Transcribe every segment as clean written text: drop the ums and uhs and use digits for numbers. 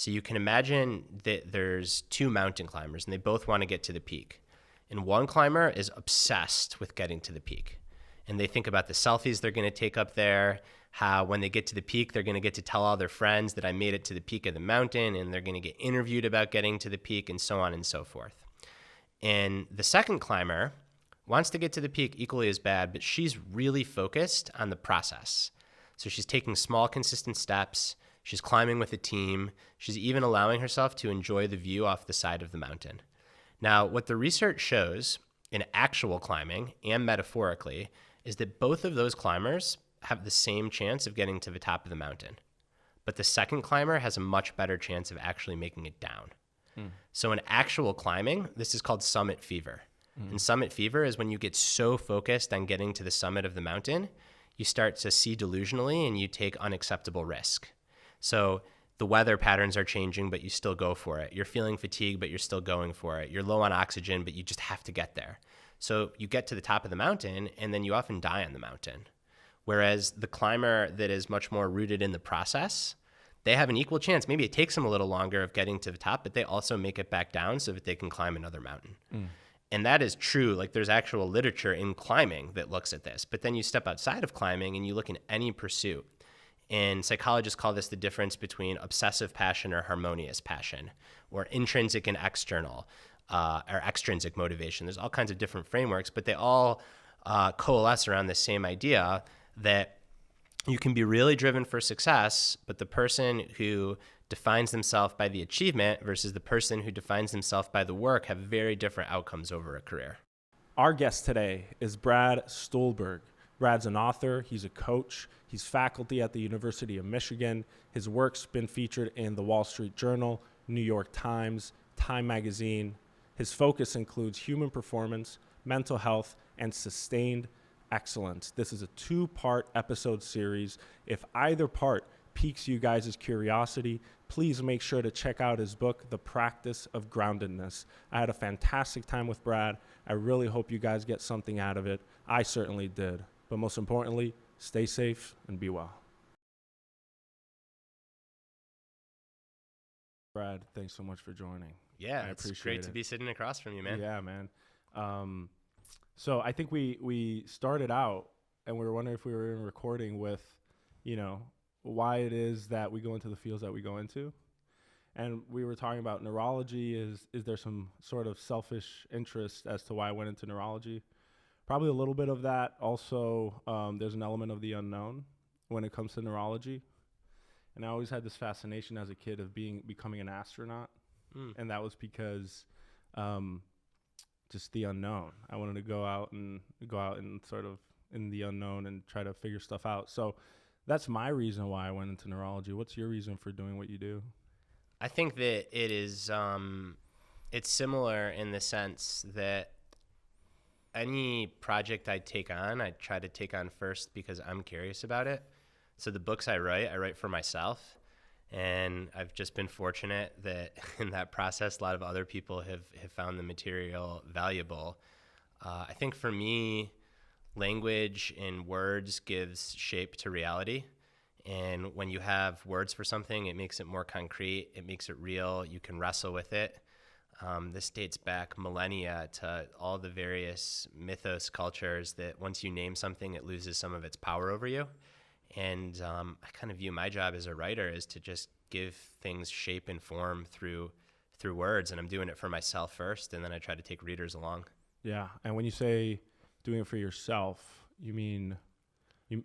So you can imagine that there's two mountain climbers and they both want to get to the peak. And one climber is obsessed with getting to the peak. And they think about the selfies they're going to take up there, how when they get to the peak, they're going to get to tell all their friends that I made it to the peak of the mountain, and they're going to get interviewed about getting to the peak, and so on and so forth. And the second climber wants to get to the peak equally as bad, but she's really focused on the process. So she's taking small, consistent steps. She's climbing with a team. She's even allowing herself to enjoy the view off the side of the mountain. Now, what the research shows in actual climbing and metaphorically is that both of those climbers have the same chance of getting to the top of the mountain. But the second climber has a much better chance of actually making it down. So in actual climbing, this is called summit fever. And summit fever is when you get so focused on getting to the summit of the mountain, you start to see delusionally and you take unacceptable risk. So the weather patterns are changing, but you still go for it. You're feeling fatigued, but you're still going for it. You're low on oxygen, but you just have to get there. So you get to the top of the mountain, and then you often die on the mountain. Whereas the climber that is much more rooted in the process, they have an equal chance. Maybe it takes them a little longer of getting to the top, but they also make it back down so that they can climb another mountain. And that is true. Like there's actual literature in climbing that looks at this. But then you step outside of climbing and you look in any pursuit. And psychologists call this the difference between obsessive passion or harmonious passion, or intrinsic and external, or extrinsic motivation. There's all kinds of different frameworks, but they all coalesce around the same idea that you can be really driven for success, but the person who defines themselves by the achievement versus the person who defines themselves by the work have very different outcomes over a career. Our guest today is Brad Stulberg. Brad's an author, he's a coach, he's faculty at the University of Michigan. His work's been featured in the Wall Street Journal, New York Times, Time Magazine. His focus includes human performance, mental health, and sustained excellence. This is a 2-part episode series. If either part piques you guys' curiosity, please make sure to check out his book, The Practice of Groundedness. I had a fantastic time with Brad. I really hope you guys get something out of it. I certainly did. But most importantly, stay safe and be well. Brad, thanks so much for joining. Yeah, it's great to be sitting across from you, man. Yeah, man. So I think we started out and we were wondering if we were in recording with, why it is that we go into the fields that we go into. And we were talking about neurology. Is there some sort of selfish interest as to why I went into neurology? Probably a little bit of that. Also, there's an element of the unknown when it comes to neurology. And I always had this fascination as a kid of becoming an astronaut. And that was because just the unknown. I wanted to go out and sort of in the unknown and try to figure stuff out. So that's my reason why I went into neurology. What's your reason for doing what you do? I think that it is, it's similar in the sense that any project I take on, I try to take on first because I'm curious about it. So the books I write for myself. And I've just been fortunate that in that process, a lot of other people have found the material valuable. I think for me, language and words gives shape to reality. And when you have words for something, it makes it more concrete. It makes it real. You can wrestle with it. This dates back millennia to all the various mythos cultures that once you name something, it loses some of its power over you. And I kind of view my job as a writer is to just give things shape and form through words. And I'm doing it for myself first, and then I try to take readers along. Yeah. And when you say doing it for yourself, you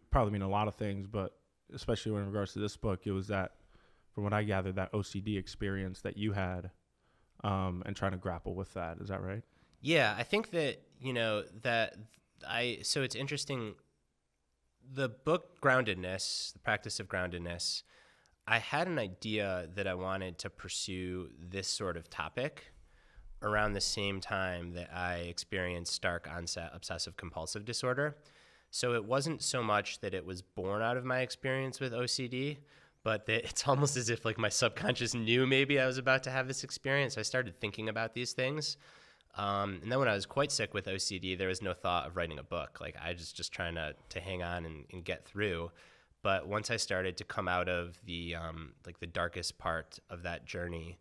probably mean a lot of things, but especially in regards to this book, it was that, from what I gathered, that OCD experience that you had and trying to grapple with that. Is that right? Yeah, I think that, so it's interesting. The book Groundedness, The Practice of Groundedness, I had an idea that I wanted to pursue this sort of topic around the same time that I experienced stark onset obsessive compulsive disorder. So it wasn't so much that it was born out of my experience with OCD, but that it's almost as if like my subconscious knew maybe I was about to have this experience. I started thinking about these things. And then when I was quite sick with OCD, there was no thought of writing a book. Like I was just trying to hang on and get through. But once I started to come out of the like the darkest part of that journey,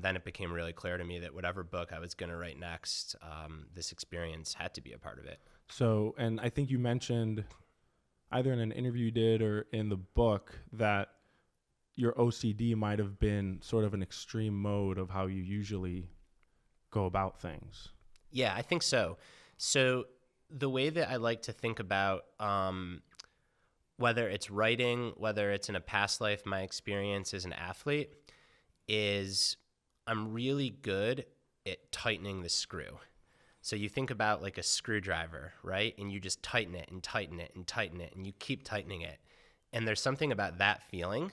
then it became really clear to me that whatever book I was going to write next, this experience had to be a part of it. So, and I think you mentioned either in an interview you did or in the book that your OCD might have been sort of an extreme mode of how you usually go about things. Yeah, I think so. So the way that I like to think about whether it's writing, whether it's in a past life, my experience as an athlete, is I'm really good at tightening the screw. So you think about like a screwdriver, right? And you just tighten it and tighten it and tighten it, and you keep tightening it. And there's something about that feeling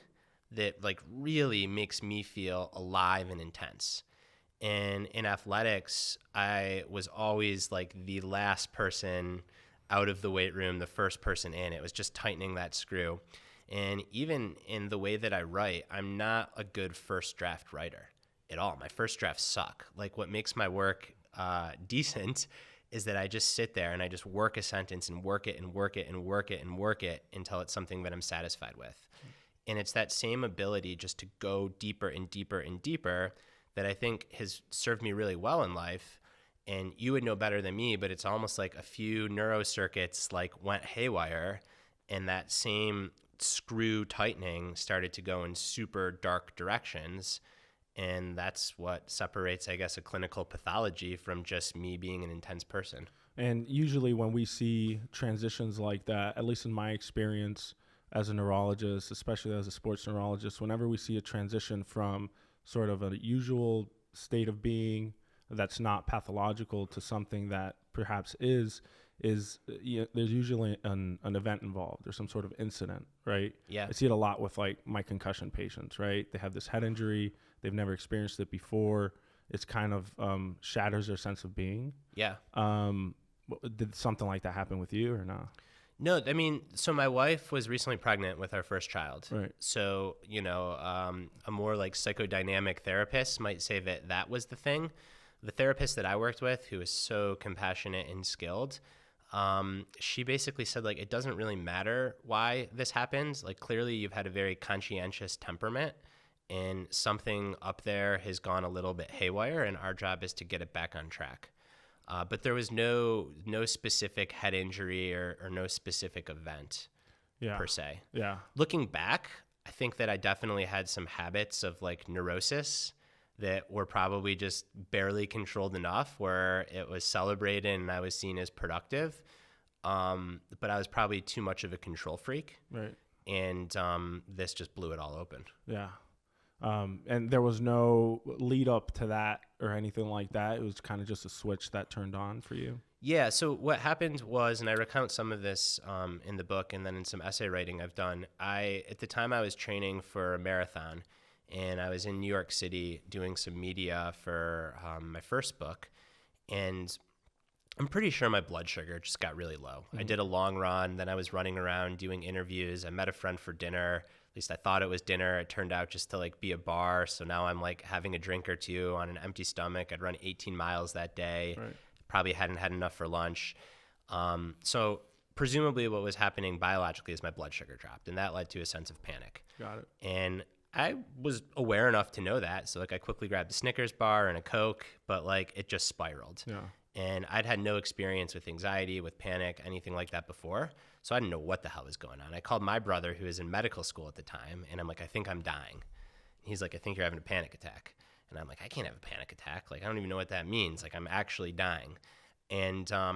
that like really makes me feel alive and intense. And in athletics, I was always like the last person out of the weight room, the first person in. It was just tightening that screw. And even in the way that I write, I'm not a good first draft writer at all. My first drafts suck. Like what makes my work decent is that I just sit there and I just work a sentence and work it and work it and work it and work it until it's something that I'm satisfied with. And it's that same ability just to go deeper and deeper and deeper that I think has served me really well in life. And you would know better than me, but it's almost like a few neurocircuits like went haywire, and that same screw tightening started to go in super dark directions. And that's what separates, I guess, a clinical pathology from just me being an intense person. And usually when we see transitions like that, at least in my experience as a neurologist, especially as a sports neurologist, whenever we see a transition from sort of a usual state of being that's not pathological to something that perhaps is you know, there's usually an event involved or some sort of incident, right? Yeah. I see it a lot with like my concussion patients, right? They have this head injury. They've never experienced it before. It's kind of shatters their sense of being. Yeah. Did something like that happen with you or not? No, I mean, so my wife was recently pregnant with our first child. Right. So, you know, a more like psychodynamic therapist might say that that was the thing. The therapist that I worked with, who was so compassionate and skilled, she basically said, like, it doesn't really matter why this happens. Like, clearly you've had a very conscientious temperament and something up there has gone a little bit haywire, and our job is to get it back on track. But there was no specific head injury or no specific event per se. Yeah. Looking back, I think that I definitely had some habits of like neurosis that were probably just barely controlled enough where it was celebrated and I was seen as productive. But I was probably too much of a control freak. Right. And this just blew it all open. Yeah. And there was no lead up to that or anything like that. It was kind of just a switch that turned on for you. Yeah. So what happened was, and I recount some of this in the book and then in some essay writing I've done, at the time I was training for a marathon and I was in New York City doing some media for my first book. And I'm pretty sure my blood sugar just got really low. I did a long run. Then I was running around doing interviews. I met a friend for dinner. At least I thought it was dinner. It turned out just to like be a bar. So now I'm like having a drink or two on an empty stomach. I'd run 18 miles that day. Right. Probably hadn't had enough for lunch. So presumably what was happening biologically is my blood sugar dropped, and that led to a sense of panic. Got it. And I was aware enough to know that. So like I quickly grabbed a Snickers bar and a Coke, but like it just spiraled. Yeah. And I'd had no experience with anxiety, with panic, anything like that before. So I didn't know what the hell was going on. I called my brother, who was in medical school at the time, and I'm like, I think I'm dying. He's like, I think you're having a panic attack. And I'm like, I can't have a panic attack. Like, I don't even know what that means. Like, I'm actually dying. And I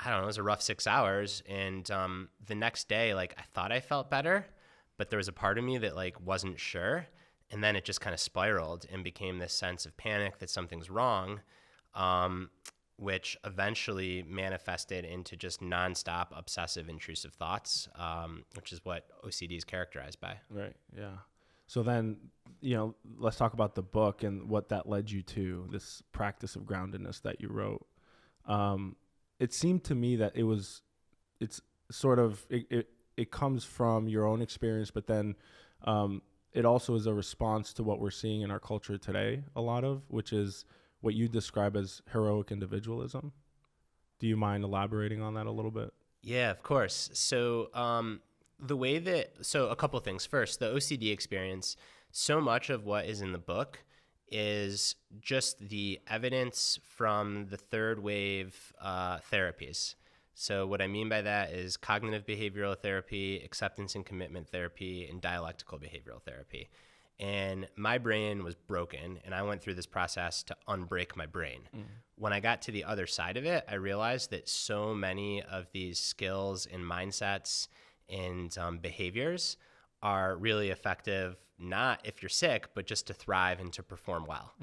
don't know, it was a rough 6 hours. And the next day, like, I thought I felt better, but there was a part of me that, like, wasn't sure. And then it just kind of spiraled and became this sense of panic that something's wrong, which eventually manifested into just nonstop obsessive intrusive thoughts, which is what OCD is characterized by. Right. Yeah. So then, you know, let's talk about the book and what that led you to, this practice of groundedness that you wrote. It seemed to me that it comes from your own experience, but then it also is a response to what we're seeing in our culture today, a lot of, which is what you describe as heroic individualism. Do you mind elaborating on that a little bit? Yeah, of course. So the way that, so a couple of things. First, the OCD experience, so much of what is in the book is just the evidence from the third wave therapies. So what I mean by that is cognitive behavioral therapy, acceptance and commitment therapy, and dialectical behavioral therapy. And my brain was broken, and I went through this process to unbreak my brain. When I got to the other side of it, I realized that so many of these skills and mindsets and behaviors are really effective, not if you're sick, but just to thrive and to perform well.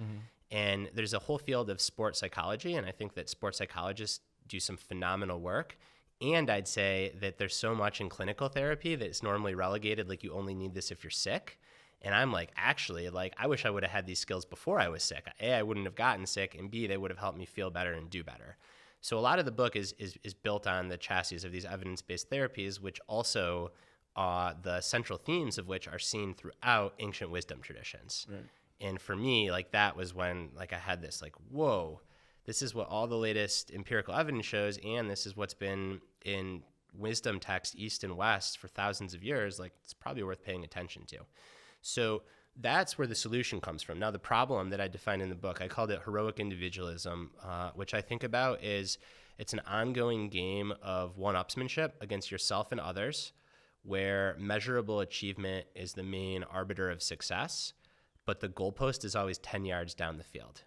And there's a whole field of sports psychology, and I think that sports psychologists do some phenomenal work. And I'd say that there's so much in clinical therapy that it's normally relegated, like you only need this if you're sick. And I'm like, actually, like, I wish I would have had these skills before I was sick. A, I wouldn't have gotten sick, and B, they would have helped me feel better and do better. So a lot of the book is built on the chassis of these evidence-based therapies, which also the central themes of which are seen throughout ancient wisdom traditions. Right. And for me, like, that was when, like, I had this, like, whoa, this is what all the latest empirical evidence shows, and this is what's been in wisdom text east and west for thousands of years. Like, it's probably worth paying attention to. So that's where the solution comes from. Now, the problem that I defined in the book, I called it heroic individualism, which I think about is it's an ongoing game of one-upsmanship against yourself and others, where measurable achievement is the main arbiter of success, but the goalpost is always 10 yards down the field.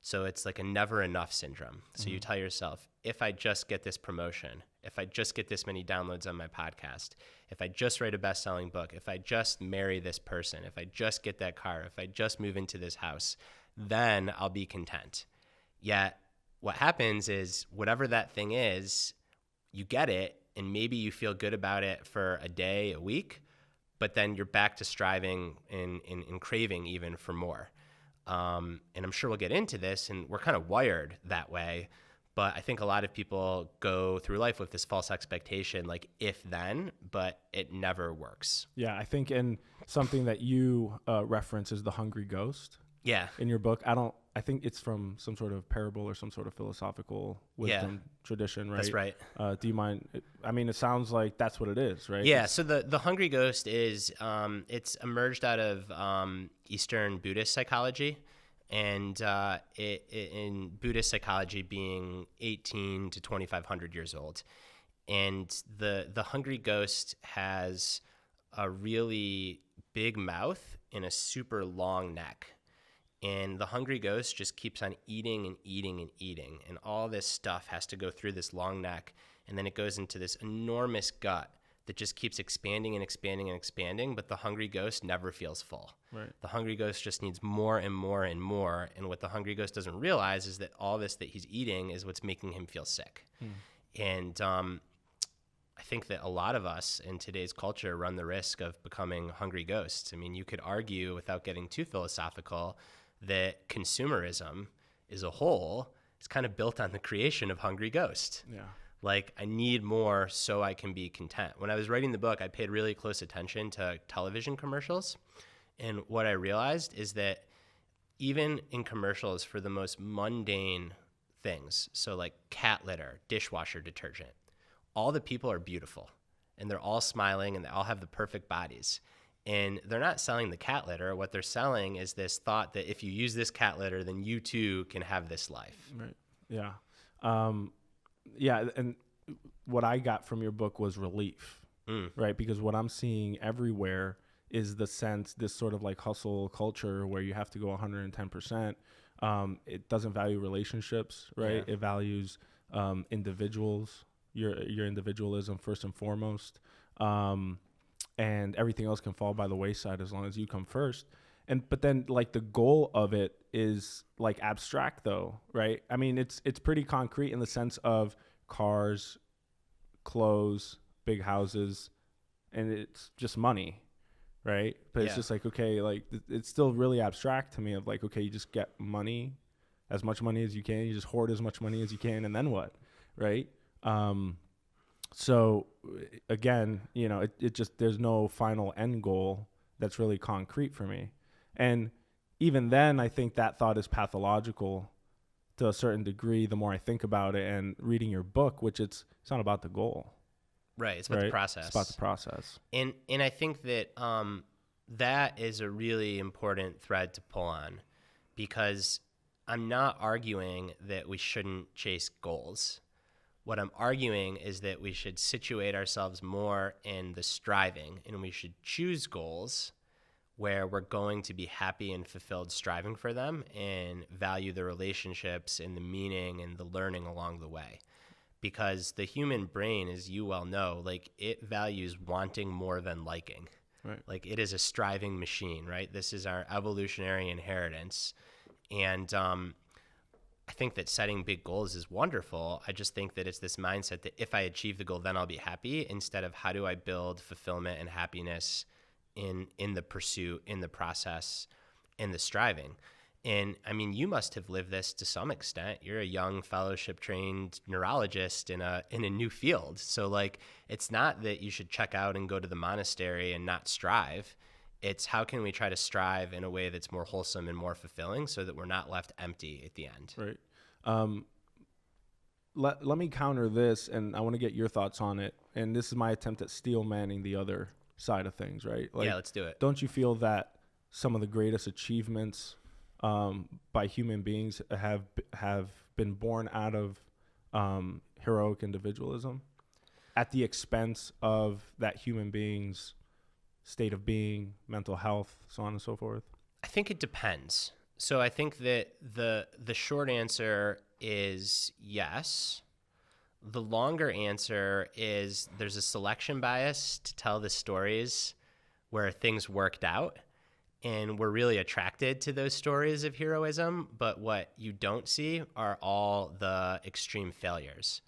So it's like a never enough syndrome. So you tell yourself, if I just get this promotion, if I just get this many downloads on my podcast, if I just write a best-selling book, if I just marry this person, if I just get that car, if I just move into this house, then I'll be content. Yet what happens is whatever that thing is, you get it, and maybe you feel good about it for a day, a week, but then you're back to striving and craving even for more. And I'm sure we'll get into this, and we're kind of wired that way. But I think a lot of people go through life with this false expectation, like if then, but it never works. Yeah, I think in something that you reference is the hungry ghost. Yeah. In your book, I think it's from some sort of parable or some sort of philosophical wisdom tradition, right? That's right. Do you mind? I mean, it sounds like that's what it is, right? Yeah. So the hungry ghost is it's emerged out of Eastern Buddhist psychology. And in Buddhist psychology being 18 to 2,500 years old. And the hungry ghost has a really big mouth and a super long neck. And the hungry ghost just keeps on eating and eating and eating. And all this stuff has to go through this long neck. And then it goes into this enormous gut that just keeps expanding and expanding and expanding, but the hungry ghost never feels full. Right. The hungry ghost just needs more and more and more, and what the hungry ghost doesn't realize is that all this that he's eating is what's making him feel sick. And I think that a lot of us in today's culture run the risk of becoming hungry ghosts. I mean, you could argue, without getting too philosophical, that consumerism as a whole is kind of built on the creation of hungry ghost. Yeah. Like, I need more so I can be content. When I was writing the book, I paid really close attention to television commercials. And what I realized is that even in commercials for the most mundane things, so like cat litter, dishwasher detergent, all the people are beautiful. And they're all smiling, and they all have the perfect bodies. And they're not selling the cat litter. What they're selling is this thought that if you use this cat litter, then you too can have this life. Right. Yeah. Yeah, and what I got from your book was relief, right? Because what I'm seeing everywhere is the sense, this sort of like hustle culture where you have to go 110%. It doesn't value relationships, right? Yeah. It values individuals, your individualism first and foremost, and everything else can fall by the wayside as long as you come first. But then like the goal of it is like abstract though, right? I mean, it's pretty concrete in the sense of cars, clothes, big houses, and it's just money, right? But it's just like, okay, like it's still really abstract to me of like, okay, you just get money, as much money as you can, you just hoard as much money as you can, and then what, right? So again, you know, it just, there's no final end goal that's really concrete for me. And even then, I think that thought is pathological to a certain degree the more I think about it, and reading your book, which it's not about the goal, Right. It's about the process. It's about the process. And I think that that is a really important thread to pull on, because I'm not arguing that we shouldn't chase goals. What I'm arguing is that we should situate ourselves more in the striving, and we should choose goals where we're going to be happy and fulfilled striving for them, and value the relationships and the meaning and the learning along the way. Because the human brain, as you well know, like, it values wanting more than liking. Right. Like, it is a striving machine, right? This is our evolutionary inheritance. And I think that setting big goals is wonderful. I just think that it's this mindset that if I achieve the goal, then I'll be happy, instead of how do I build fulfillment and happiness in the pursuit, in the process, in the striving. And I mean, you must have lived this to some extent. You're a young fellowship trained neurologist in a new field. So like, it's not that you should check out and go to the monastery and not strive. It's how can we try to strive in a way that's more wholesome and more fulfilling, so that we're not left empty at the end. Right. Let me counter this, and I want to get your thoughts on it. And this is my attempt at steel manning the other side of things, right? Like, yeah, let's do it. Don't you feel that some of the greatest achievements by human beings have been born out of heroic individualism at the expense of that human being's state of being, mental health, so on and so forth? I think it depends. So I think that the short answer is yes. The longer answer is there's a selection bias to tell the stories where things worked out, and we're really attracted to those stories of heroism, but what you don't see are all the extreme failures.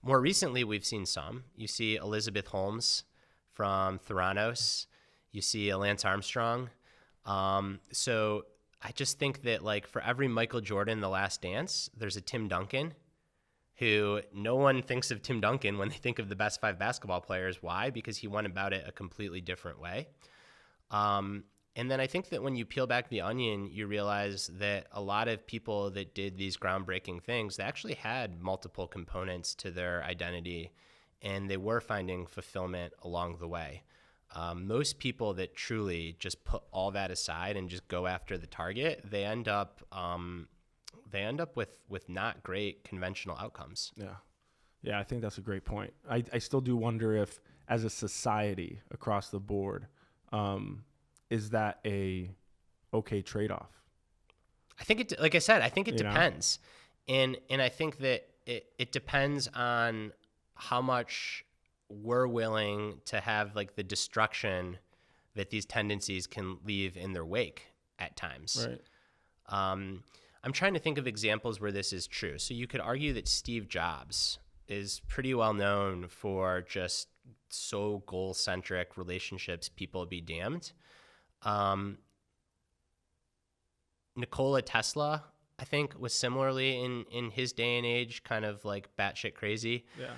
More recently, we've seen some. You see Elizabeth Holmes from Theranos. You see a Lance Armstrong. So I just think that, like, for every Michael Jordan, The Last Dance, there's a Tim Duncan, who no one thinks of Tim Duncan when they think of the best 5 basketball players. Why? Because he went about it a completely different way. And then I think that when you peel back the onion, you realize that a lot of people that did these groundbreaking things, they actually had multiple components to their identity, and they were finding fulfillment along the way. Most people that truly just put all that aside and just go after the target, they end up with not great conventional outcomes. Yeah, I think that's a great point. I still do wonder if, as a society across the board, is that a okay trade-off? I think it, like I said, I think it depends. And I think that it depends on how much we're willing to have, like, the destruction that these tendencies can leave in their wake at times. Right. I'm trying to think of examples where this is true. So you could argue that Steve Jobs is pretty well known for just so goal-centric relationships, people be damned. Nikola Tesla, I think, was similarly in his day and age kind of like batshit crazy. Yeah.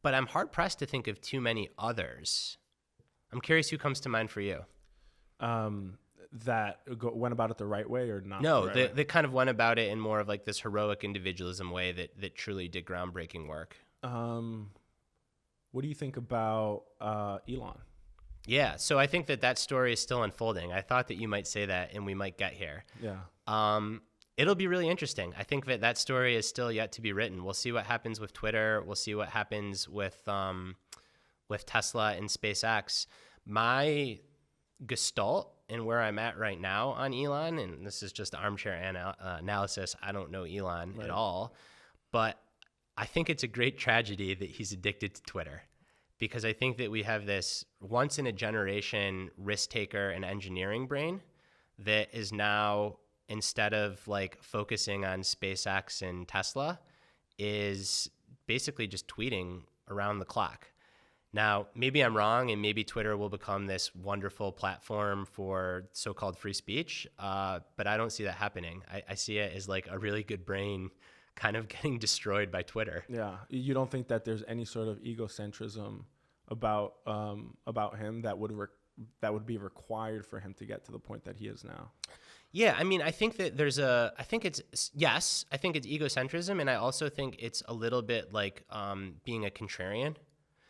But I'm hard pressed to think of too many others. I'm curious who comes to mind for you. That went about it the right way or not? No, they kind of went about it in more of like this heroic individualism way that truly did groundbreaking work. What do you think about Elon? Yeah, so I think that story is still unfolding. I thought that you might say that, and we might get here. Yeah. It'll be really interesting. I think that story is still yet to be written. We'll see what happens with Twitter. We'll see what happens with Tesla and SpaceX. My gestalt and where I'm at right now on Elon, and this is just armchair analysis. I don't know Elon at all, but I think it's a great tragedy that he's addicted to Twitter, because I think that we have this once in a generation risk taker and engineering brain that is now, instead of like focusing on SpaceX and Tesla, is basically just tweeting around the clock. Now, maybe I'm wrong, and maybe Twitter will become this wonderful platform for so-called free speech, but I don't see that happening. I see it as like a really good brain kind of getting destroyed by Twitter. Yeah. You don't think that there's any sort of egocentrism about him that would be required for him to get to the point that he is now? Yeah, I mean, I think that I think it's egocentrism, and I also think it's a little bit like being a contrarian.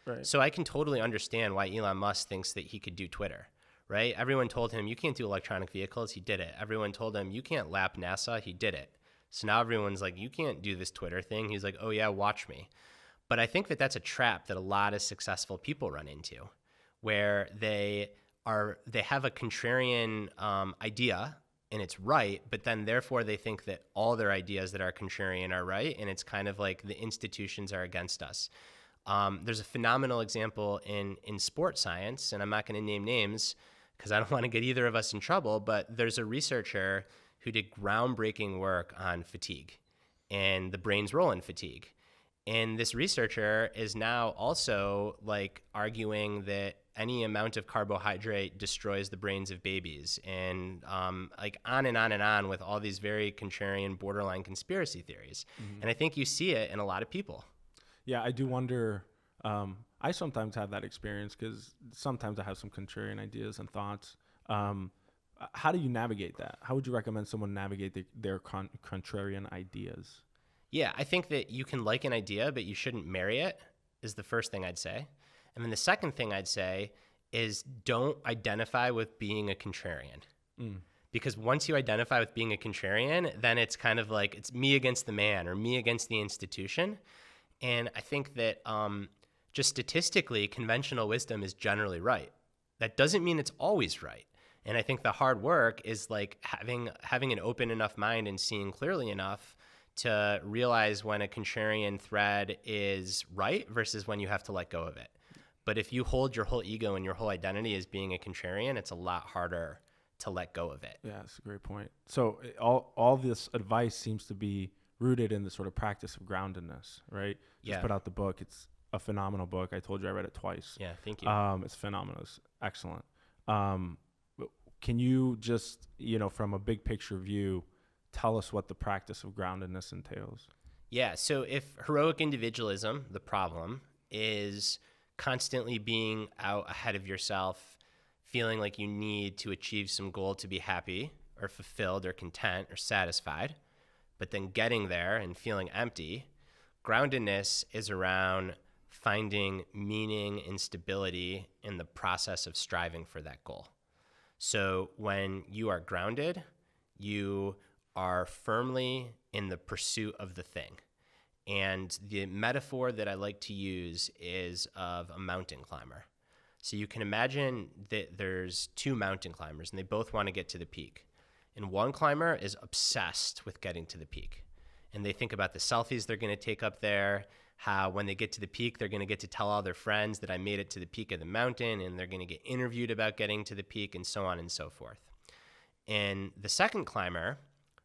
Right. So I can totally understand why Elon Musk thinks that he could do Twitter, right? Everyone told him, you can't do electronic vehicles. He did it. Everyone told him, you can't lap NASA. He did it. So now everyone's like, you can't do this Twitter thing. He's like, oh, yeah, watch me. But I think that that's a trap that a lot of successful people run into, where they have a contrarian idea, and it's right, but then therefore they think that all their ideas that are contrarian are right, and it's kind of like the institutions are against us. There's a phenomenal example in sports science, and I'm not going to name names because I don't want to get either of us in trouble, but there's a researcher who did groundbreaking work on fatigue and the brain's role in fatigue. And this researcher is now also like arguing that any amount of carbohydrate destroys the brains of babies, and like on and on and on with all these very contrarian, borderline conspiracy theories. And I think you see it in a lot of people. Yeah, I do wonder. I sometimes have that experience because sometimes I have some contrarian ideas and thoughts. How do you navigate that? How would you recommend someone navigate their contrarian ideas? Yeah, I think that you can like an idea, but you shouldn't marry it, is the first thing I'd say. And then the second thing I'd say is don't identify with being a contrarian. Because once you identify with being a contrarian, then it's kind of like it's me against the man or me against the institution. And I think that just statistically, conventional wisdom is generally right. That doesn't mean it's always right. And I think the hard work is like having an open enough mind and seeing clearly enough to realize when a contrarian thread is right versus when you have to let go of it. But if you hold your whole ego and your whole identity as being a contrarian, it's a lot harder to let go of it. Yeah, that's a great point. So all this advice seems to be rooted in the sort of practice of groundedness, right? Just put out the book. It's a phenomenal book. I told you I read it twice. Yeah, thank you. It's phenomenal. It's excellent. Can you just, from a big picture view, tell us what the practice of groundedness entails? Yeah, so if heroic individualism, the problem, is constantly being out ahead of yourself, feeling like you need to achieve some goal to be happy or fulfilled or content or satisfied, but then getting there and feeling empty, groundedness is around finding meaning and stability in the process of striving for that goal. So when you are grounded, you are firmly in the pursuit of the thing. And the metaphor that I like to use is of a mountain climber. So you can imagine that there's two mountain climbers, and they both want to get to the peak. And one climber is obsessed with getting to the peak. And they think about the selfies they're going to take up there, how when they get to the peak, they're going to get to tell all their friends that I made it to the peak of the mountain, and they're going to get interviewed about getting to the peak, and so on and so forth. And the second climber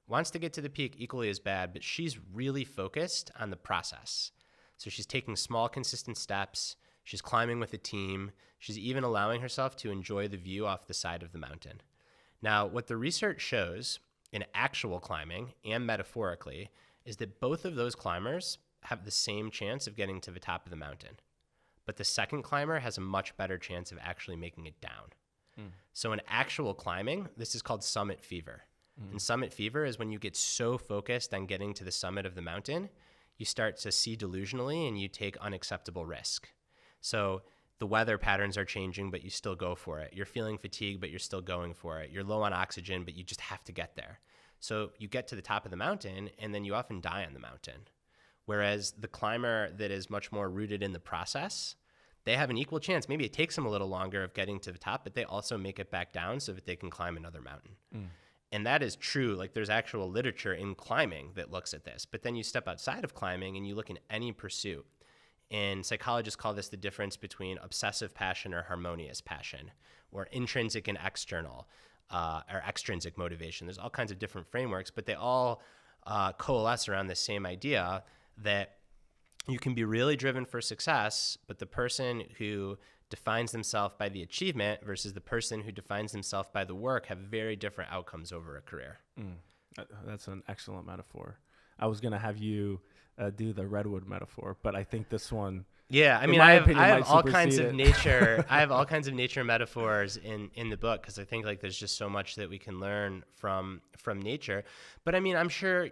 wants to get to the peak equally as bad, but she's really focused on the process. So she's taking small, consistent steps. She's climbing with a team. She's even allowing herself to enjoy the view off the side of the mountain. Now, what the research shows in actual climbing and metaphorically is that both of those climbers have the same chance of getting to the top of the mountain. But the second climber has a much better chance of actually making it down. So in actual climbing, this is called summit fever. And summit fever is when you get so focused on getting to the summit of the mountain, you start to see delusionally and you take unacceptable risk. So the weather patterns are changing, but you still go for it. You're feeling fatigued, but you're still going for it. You're low on oxygen, but you just have to get there. So you get to the top of the mountain, and then you often die on the mountain. Whereas the climber that is much more rooted in the process, they have an equal chance. Maybe it takes them a little longer of getting to the top, but they also make it back down so that they can climb another mountain. And that is true. Like there's actual literature in climbing that looks at this. But then you step outside of climbing and you look in any pursuit. And psychologists call this the difference between obsessive passion or harmonious passion, or intrinsic and external, or extrinsic motivation. There's all kinds of different frameworks, but they all coalesce around the same idea that you can be really driven for success, but the person who defines themselves by the achievement versus the person who defines themselves by the work have very different outcomes over a career. That's an excellent metaphor. I was going to have you do the redwood metaphor, but I think this one, yeah, I in mean, my I opinion, have might all kinds supersede of it. nature. I have all kinds of nature metaphors in the book because I think like there's just so much that we can learn from nature. But I mean, I'm sure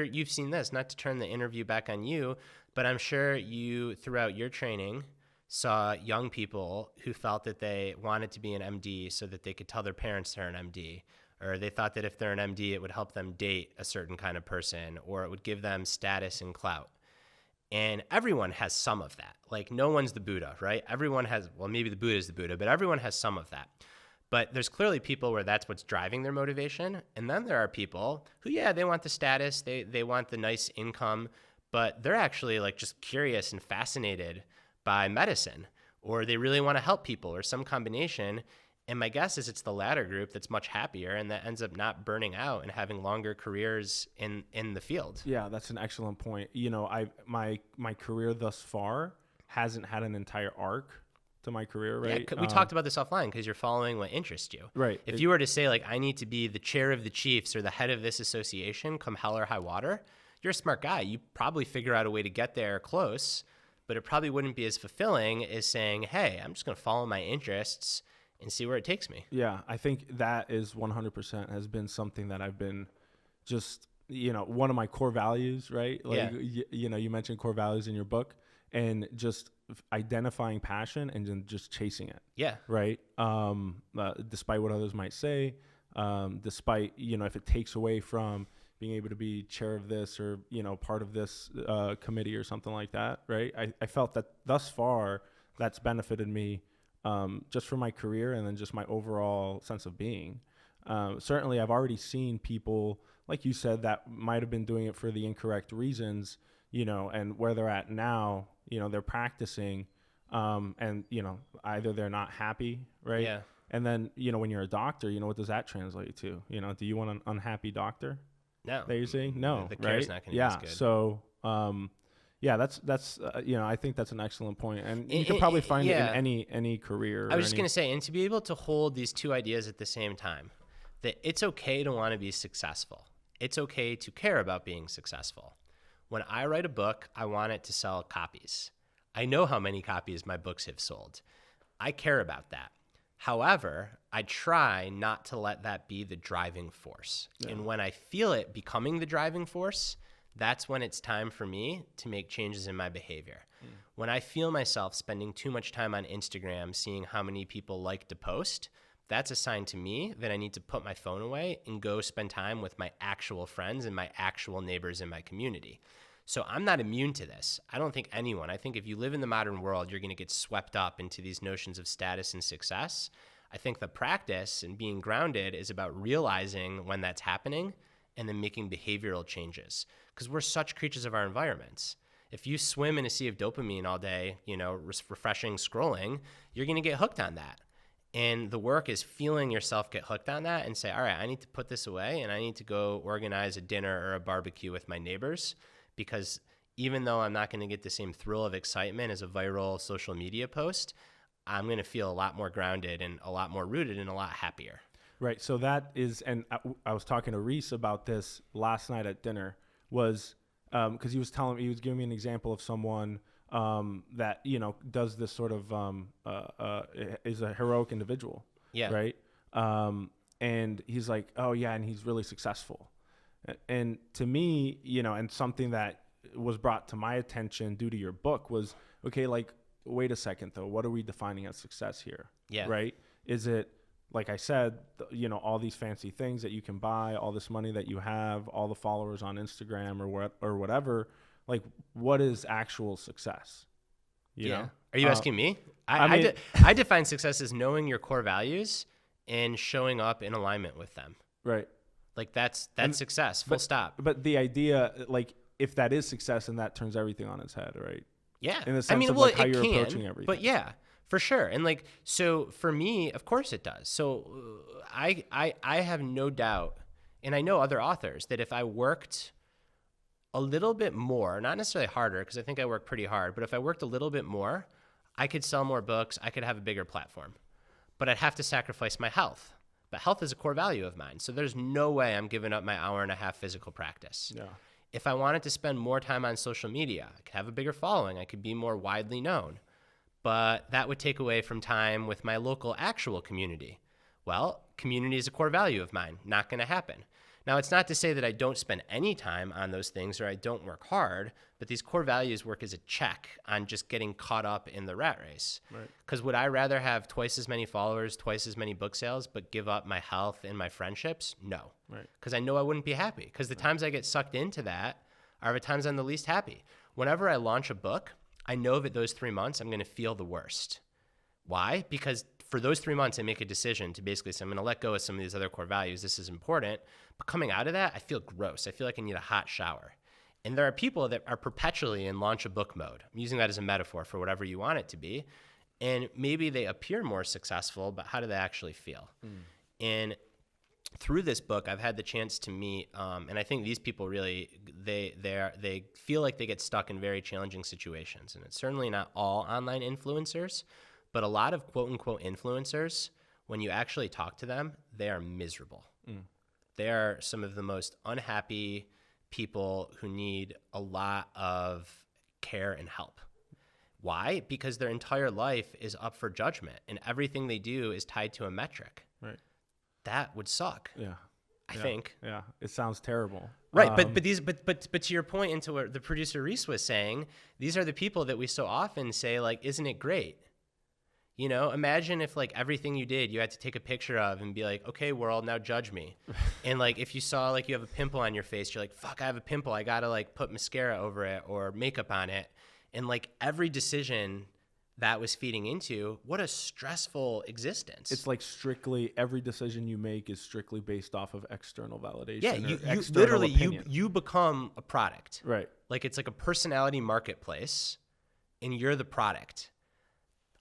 you've seen this. Not to turn the interview back on you, but I'm sure you throughout your training saw young people who felt that they wanted to be an MD so that they could tell their parents they're an MD, or they thought that if they're an MD, it would help them date a certain kind of person, or it would give them status and clout. And everyone has some of that. Like, no one's the Buddha, right? Everyone has, well, maybe the Buddha is the Buddha, but everyone has some of that. But there's clearly people where that's what's driving their motivation. And then there are people who, yeah, they want the status, they want the nice income, but they're actually like just curious and fascinated by medicine, or they really want to help people, or some combination. And my guess is it's the latter group that's much happier and that ends up not burning out and having longer careers in the field. Yeah, that's an excellent point. You know, my career thus far hasn't had an entire arc to my career, right? Yeah, we talked about this offline because you're following what interests you. Right. If you were to say, like, I need to be the chair of the Chiefs or the head of this association come hell or high water, you're a smart guy. You probably figure out a way to get there close, but it probably wouldn't be as fulfilling as saying, hey, I'm just going to follow my interests and see where it takes me. Yeah, I think that is 100% has been something that I've been just, you know, one of my core values, right? Like, Yeah. you know, you mentioned core values in your book, and just identifying passion and then just chasing it. Yeah. Right. Despite what others might say, despite, you know, if it takes away from being able to be chair of this or, you know, part of this committee or something like that. Right. I felt that thus far that's benefited me just for my career and then just my overall sense of being. Certainly, I've already seen people, like you said, that might have been doing it for the incorrect reasons, you know, and where they're at now, you know, they're practicing and, you know, either they're not happy, right? Yeah. And then, you know, when you're a doctor, you know, what does that translate to? You know, do you want an unhappy doctor? No. That you're saying? No, the care's right? not going to Yeah. be as good. So, yeah, that's you know, I think that's an excellent point, and you can probably find it in any career. I was just going to say, and to be able to hold these two ideas at the same time, that it's okay to want to be successful. It's okay to care about being successful. When I write a book, I want it to sell copies. I know how many copies my books have sold. I care about that. However, I try not to let that be the driving force. Yeah. And when I feel it becoming the driving force, that's when it's time for me to make changes in my behavior. When I feel myself spending too much time on Instagram, seeing how many people like to post, that's a sign to me that I need to put my phone away and go spend time with my actual friends and my actual neighbors in my community. So I'm not immune to this. I don't think anyone. I think if you live in the modern world, you're going to get swept up into these notions of status and success. I think the practice and being grounded is about realizing when that's happening and then making behavioral changes, because we're such creatures of our environments. If you swim in a sea of dopamine all day, you know, refreshing scrolling, you're going to get hooked on that. And the work is feeling yourself get hooked on that and say, all right, I need to put this away and I need to go organize a dinner or a barbecue with my neighbors, because even though I'm not going to get the same thrill of excitement as a viral social media post, I'm going to feel a lot more grounded and a lot more rooted and a lot happier. Right. So that is, and I was talking to Reese about this last night at dinner, was because he was giving me an example of someone that, you know, does this sort of is a heroic individual. Yeah. Right. And he's like, oh yeah, and he's really successful. And to me, you know, and something that was brought to my attention due to your book was, okay, like, wait a second though, what are we defining as success here? Yeah. Right. Is it, like I said, you know, all these fancy things that you can buy, all this money that you have, all the followers on Instagram or whatever, like, what is actual success? You know? Are you asking me? I define success as knowing your core values and showing up in alignment with them. Right. Like that's success, full stop. But the idea, like, if that is success, and that turns everything on its head, right? Yeah. In the sense of like how you're approaching everything. But yeah, for sure. And like, so for me, of course it does. So I have no doubt, and I know other authors, that if I worked a little bit more, not necessarily harder, because I think I work pretty hard, but if I worked a little bit more, I could sell more books, I could have a bigger platform. But I'd have to sacrifice my health. But health is a core value of mine. So there's no way I'm giving up my hour and a half physical practice. Yeah. If I wanted to spend more time on social media, I could have a bigger following. I could be more widely known. But that would take away from time with my local actual community. Well, community is a core value of mine. Not going to happen. Now, it's not to say that I don't spend any time on those things or I don't work hard, but these core values work as a check on just getting caught up in the rat race. Because would I rather have twice as many followers, twice as many book sales, but give up my health and my friendships? No. Because I know I wouldn't be happy. Because the times I get sucked into that are the times I'm the least happy. Whenever I launch a book, I know that those 3 months I'm going to feel the worst. Why? Because for those 3 months, I make a decision to basically say, I'm going to let go of some of these other core values. This is important. But coming out of that, I feel gross. I feel like I need a hot shower. And there are people that are perpetually in launch a book mode. I'm using that as a metaphor for whatever you want it to be. And maybe they appear more successful, but how do they actually feel? And through this book, I've had the chance to meet, and I think these people really, they feel like they get stuck in very challenging situations. And it's certainly not all online influencers, but a lot of quote unquote influencers, when you actually talk to them, they are miserable. They are some of the most unhappy people who need a lot of care and help. Why? Because their entire life is up for judgment and everything they do is tied to a metric. That would suck. I think. It sounds terrible. Right, but to your point, into what the producer Reese was saying, these are the people that we so often say, like, isn't it great? You know, imagine if like everything you did, you had to take a picture of and be like, okay, world, now judge me. And like, if you saw like you have a pimple on your face, you're like, fuck, I have a pimple. I got to like put mascara over it or makeup on it. And like every decision that was feeding into, what a stressful existence. It's like strictly every decision you make is strictly based off of exttal validation. Yeah, you literally, you become a product. Right. Like it's like a personality marketplace and you're the product.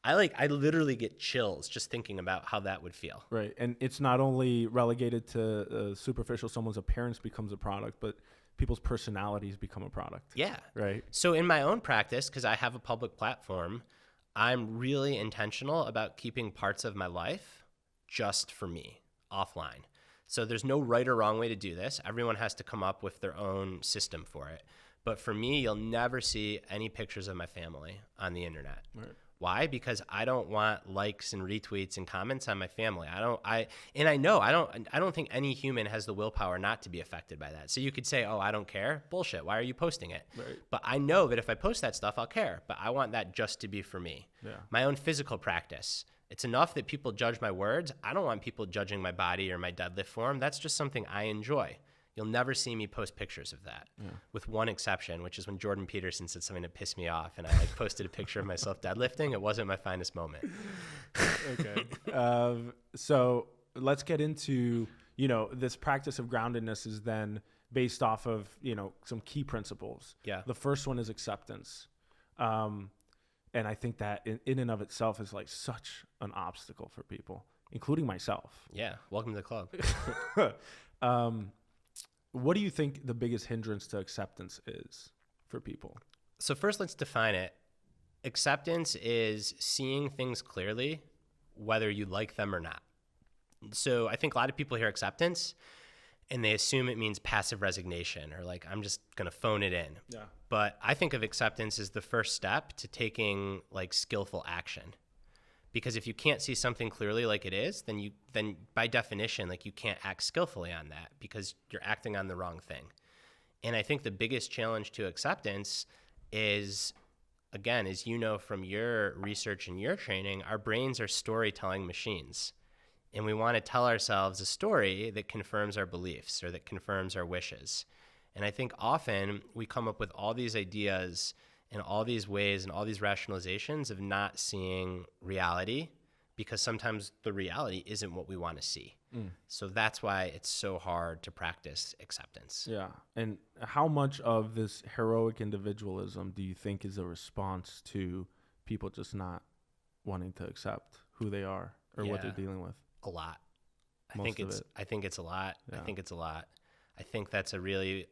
I literally get chills just thinking about how that would feel. Right. And it's not only relegated to superficial, someone's appearance becomes a product, but people's personalities become a product. Yeah. Right. So in my own practice, because I have a public platform, I'm really intentional about keeping parts of my life just for me offline. So there's no right or wrong way to do this. Everyone has to come up with their own system for it. But for me, you'll never see any pictures of my family on the internet. Right. Why? Because I don't want likes and retweets and comments on my family. I don't think any human has the willpower not to be affected by that. So you could say, oh, I don't care. Bullshit. Why are you posting it? Right. But I know that if I post that stuff, I'll care. But I want that just to be for me. Yeah. My own physical practice. It's enough that people judge my words. I don't want people judging my body or my deadlift form. That's just something I enjoy. You'll never see me post pictures of that, with one exception, which is when Jordan Peterson said something to piss me off, and I like posted a picture of myself deadlifting. It wasn't my finest moment. Okay. So let's get into, this practice of groundedness is then based off of, some key principles. Yeah. The first one is acceptance. And I think that in and of itself is like such an obstacle for people, including myself. Yeah. Welcome to the club. What do you think the biggest hindrance to acceptance is for people? So first, let's define it. Acceptance is seeing things clearly, whether you like them or not. So I think a lot of people hear acceptance and they assume it means passive resignation or like, I'm just going to phone it in. Yeah. But I think of acceptance as the first step to taking like skillful action. Because if you can't see something clearly like it is, then by definition, like you can't act skillfully on that because you're acting on the wrong thing. And I think the biggest challenge to acceptance is, again, as you know from your research and your training, our brains are storytelling machines. And we want to tell ourselves a story that confirms our beliefs or that confirms our wishes. And I think often we come up with all these ideas in all these ways and all these rationalizations of not seeing reality because sometimes the reality isn't what we want to see. So that's why it's so hard to practice acceptance. Yeah. And how much of this heroic individualism do you think is a response to people just not wanting to accept who they are or what they're dealing with? A lot. I think it's a lot. Yeah. I think it's a lot. I think that's a really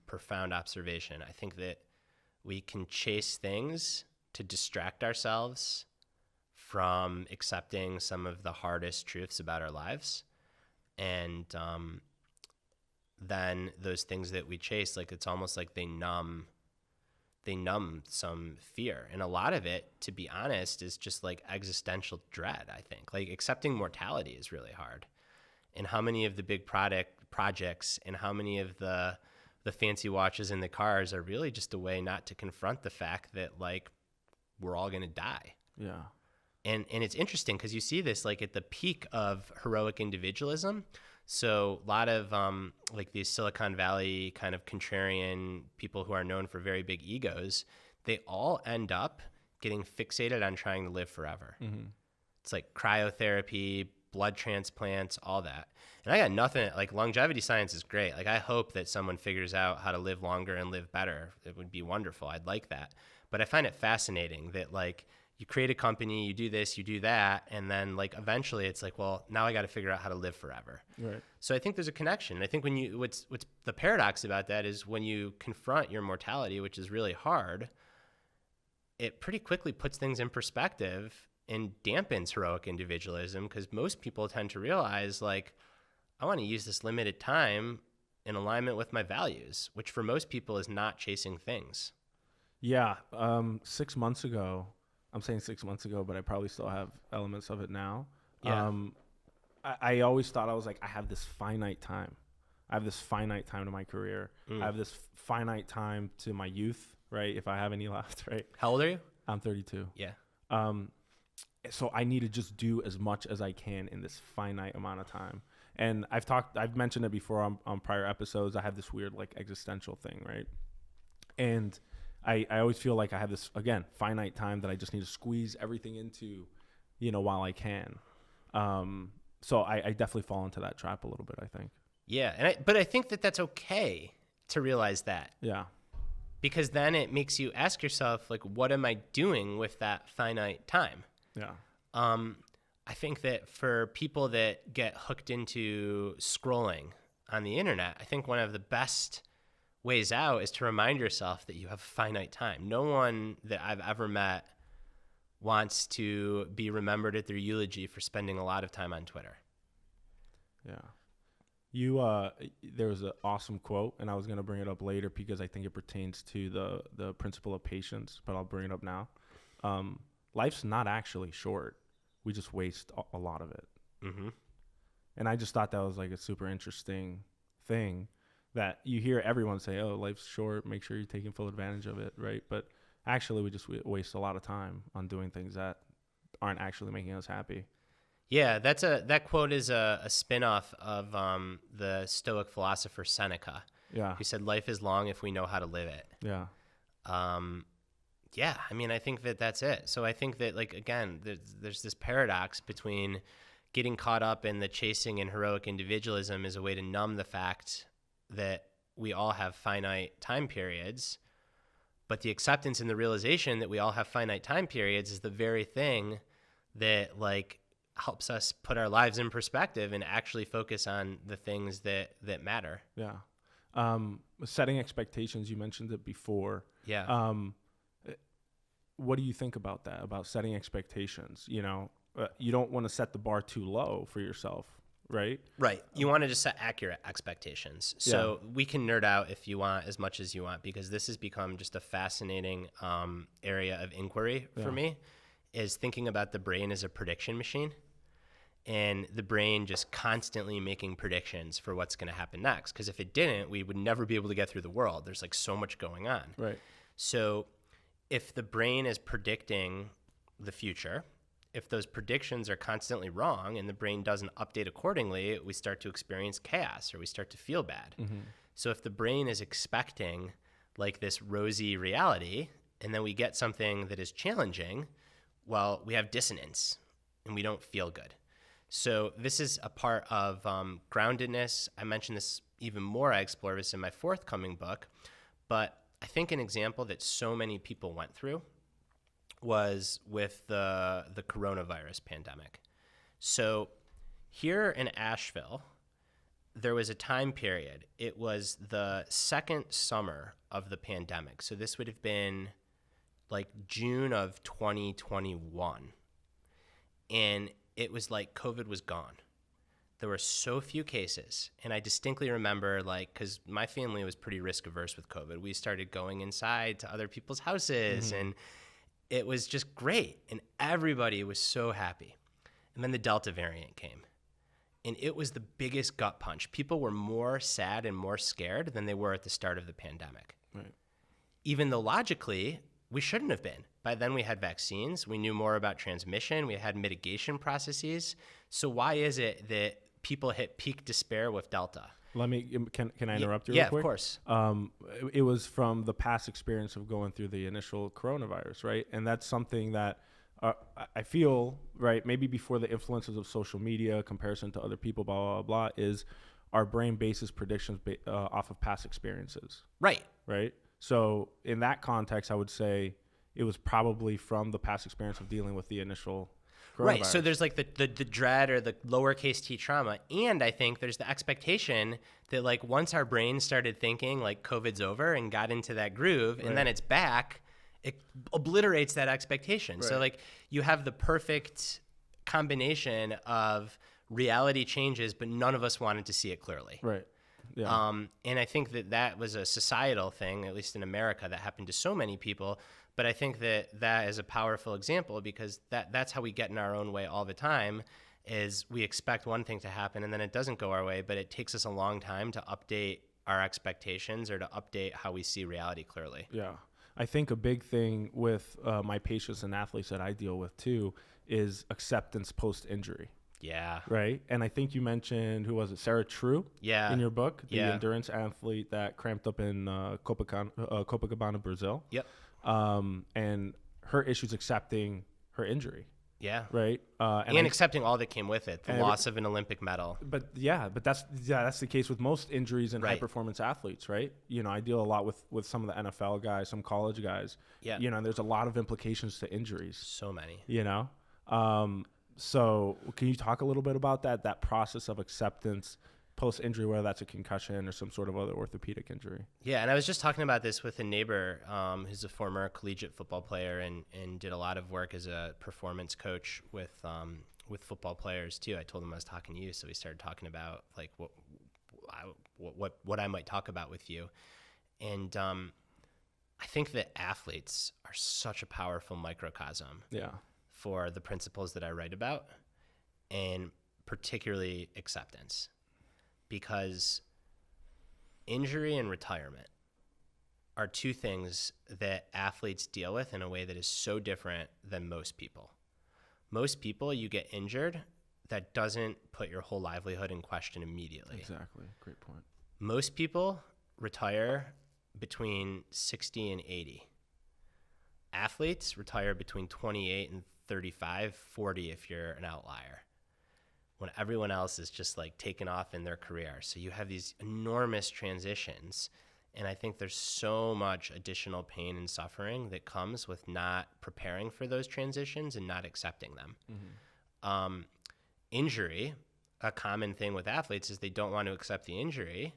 profound observation. I think that we can chase things to distract ourselves from accepting some of the hardest truths about our lives. And than those things that we chase. Like, it's almost like they numb some fear. And a lot of it, to be honest, is just like existential dread, I think. Like, accepting mortality is really hard. And how many of the big projects and how many of the fancy watches in the cars are really just a way not to confront the fact that, like, we're all going to die. Yeah. And it's interesting because you see this like at the peak of heroic individualism. So a lot of like these Silicon Valley kind of contrarian people who are known for very big egos, they all end up getting fixated on trying to live forever. Mm-hmm. It's like cryotherapy, blood transplants, all that. And I got nothing, like longevity science is great. Like, I hope that someone figures out how to live longer and live better. It would be wonderful. I'd like that. But I find it fascinating that, like, you create a company, you do this, you do that, and then, like, eventually it's like, well, now I got to figure out how to live forever. Right. So I think there's a connection. I think what's the paradox about that is when you confront your mortality, which is really hard, it pretty quickly puts things in perspective and dampens heroic individualism, because most people tend to realize, like, I want to use this limited time in alignment with my values, which for most people is not chasing things. Yeah. 6 months ago, I'm saying 6 months ago, but I probably still have elements of it now. Yeah. I always thought, I was like, I have this finite time. I have this finite time to my career. I have this finite time to my youth, right? If I have any left, right? How old are you? I'm 32. Yeah. So I need to just do as much as I can in this finite amount of time. And I've mentioned it before on prior episodes. I have this weird, like, existential thing, right? And I always feel like I have this, again, finite time that I just need to squeeze everything into, while I can. So I definitely fall into that trap a little bit, I think. Yeah. But I think that that's okay to realize that. Yeah. Because then it makes you ask yourself, like, what am I doing with that finite time? Yeah. I think that for people that get hooked into scrolling on the internet, I think one of the best ways out is to remind yourself that you have finite time. No one that I've ever met wants to be remembered at their eulogy for spending a lot of time on Twitter. Yeah. There was an awesome quote, and I was going to bring it up later because I think it pertains to the principle of patience, but I'll bring it up now. Life's not actually short. We just waste a lot of it. Mm-hmm. And I just thought that was like a super interesting thing that you hear everyone say, oh, life's short, make sure you're taking full advantage of it, right? But actually, we just waste a lot of time on doing things that aren't actually making us happy. Yeah, that quote is a spin-off of the Stoic philosopher Seneca. Yeah. Who said, life is long if we know how to live it. Yeah. Yeah, I mean, I think that that's it. So I think that, like, again, there's this paradox between getting caught up in the chasing and heroic individualism as a way to numb the fact that we all have finite time periods, but the acceptance and the realization that we all have finite time periods is the very thing that, like, helps us put our lives in perspective and actually focus on the things that matter. Yeah. Setting expectations, you mentioned it before. Yeah. What do you think about that, about setting expectations? You don't want to set the bar too low for yourself, right? Right. You want to just set accurate expectations. So we can nerd out if you want as much as you want, because this has become just a fascinating area of inquiry for me, is thinking about the brain as a prediction machine, and the brain just constantly making predictions for what's going to happen next. Because if it didn't, we would never be able to get through the world. There's, like, so much going on. Right. So if the brain is predicting the future, if those predictions are constantly wrong and the brain doesn't update accordingly, we start to experience chaos, or we start to feel bad. Mm-hmm. So if the brain is expecting, like, this rosy reality, and then we get something that is challenging, well, we have dissonance and we don't feel good. So this is a part of groundedness. I mentioned this even more. I explore this in my forthcoming book, but I think an example that so many people went through was with the coronavirus pandemic. So here in Asheville, there was a time period. It was the second summer of the pandemic. So this would have been like June of 2021. And it was like COVID was gone. there were so few cases. And I distinctly remember, like, because my family was pretty risk averse with COVID. We started going inside to other people's houses, and it was just great. And everybody was so happy. And then the Delta variant came. And it was the biggest gut punch. People were more sad and more scared than they were at the start of the pandemic. Right. Even though logically, we shouldn't have been. By then we had vaccines. We knew more about transmission. We had mitigation processes. So why is it that people hit peak despair with Delta? Can I interrupt you Yeah, real quick? of course. It was from the past experience of going through the initial coronavirus, right? And that's something that I feel, right, maybe before the influences of social media, comparison to other people, blah, blah, blah, is our brain bases predictions off of past experiences. Right. Right? So in that context, I would say it was probably from the past experience of dealing with the initial coronavirus. Right. So there's like the dread or the lowercase t trauma. And I think there's the expectation that like once our brain started thinking like COVID's over and got into that groove and then it's back, it obliterates that expectation. Right. So like you have the perfect combination of reality changes, but none of us wanted to see it clearly. Right. Yeah. And I think that was a societal thing, at least in America, that happened to so many people. But I think that is a powerful example because that's how we get in our own way all the time is we expect one thing to happen and then it doesn't go our way, but it takes us a long time to update our expectations or to update how we see reality clearly. Yeah. I think a big thing with my patients and athletes that I deal with too is acceptance post-injury. Yeah. Right. And I think you mentioned, who was it? Sarah True. Yeah. In your book, the endurance athlete that cramped up in Copacabana, Brazil. Yep. And her issues accepting her injury. Yeah. Right. And accepting all that came with it, the loss of an Olympic medal. But that's the case with most injuries in high performance athletes, right? You know, I deal a lot with some of the NFL guys, some college guys. Yeah. You know, and there's a lot of implications to injuries. So many. You know? So can you talk a little bit about that process of acceptance post-injury, whether that's a concussion or some sort of other orthopedic injury? Yeah, and I was just talking about this with a neighbor who's a former collegiate football player and did a lot of work as a performance coach with football players too. I told him I was talking to you, so we started talking about like what I might talk about with you. And I think that athletes are such a powerful microcosm. Yeah. For the principles that I write about, and particularly acceptance, because injury and retirement are two things that athletes deal with in a way that is so different than most people. Most people, you get injured, that doesn't put your whole livelihood in question immediately. Exactly. Great point. Most people retire between 60 and 80. Athletes retire between 28 and 35, 40 if you're an outlier, when everyone else is just like taking off in their career. So you have these enormous transitions. And I think there's so much additional pain and suffering that comes with not preparing for those transitions and not accepting them. Mm-hmm. Injury, a common thing with athletes is they don't want to accept the injury.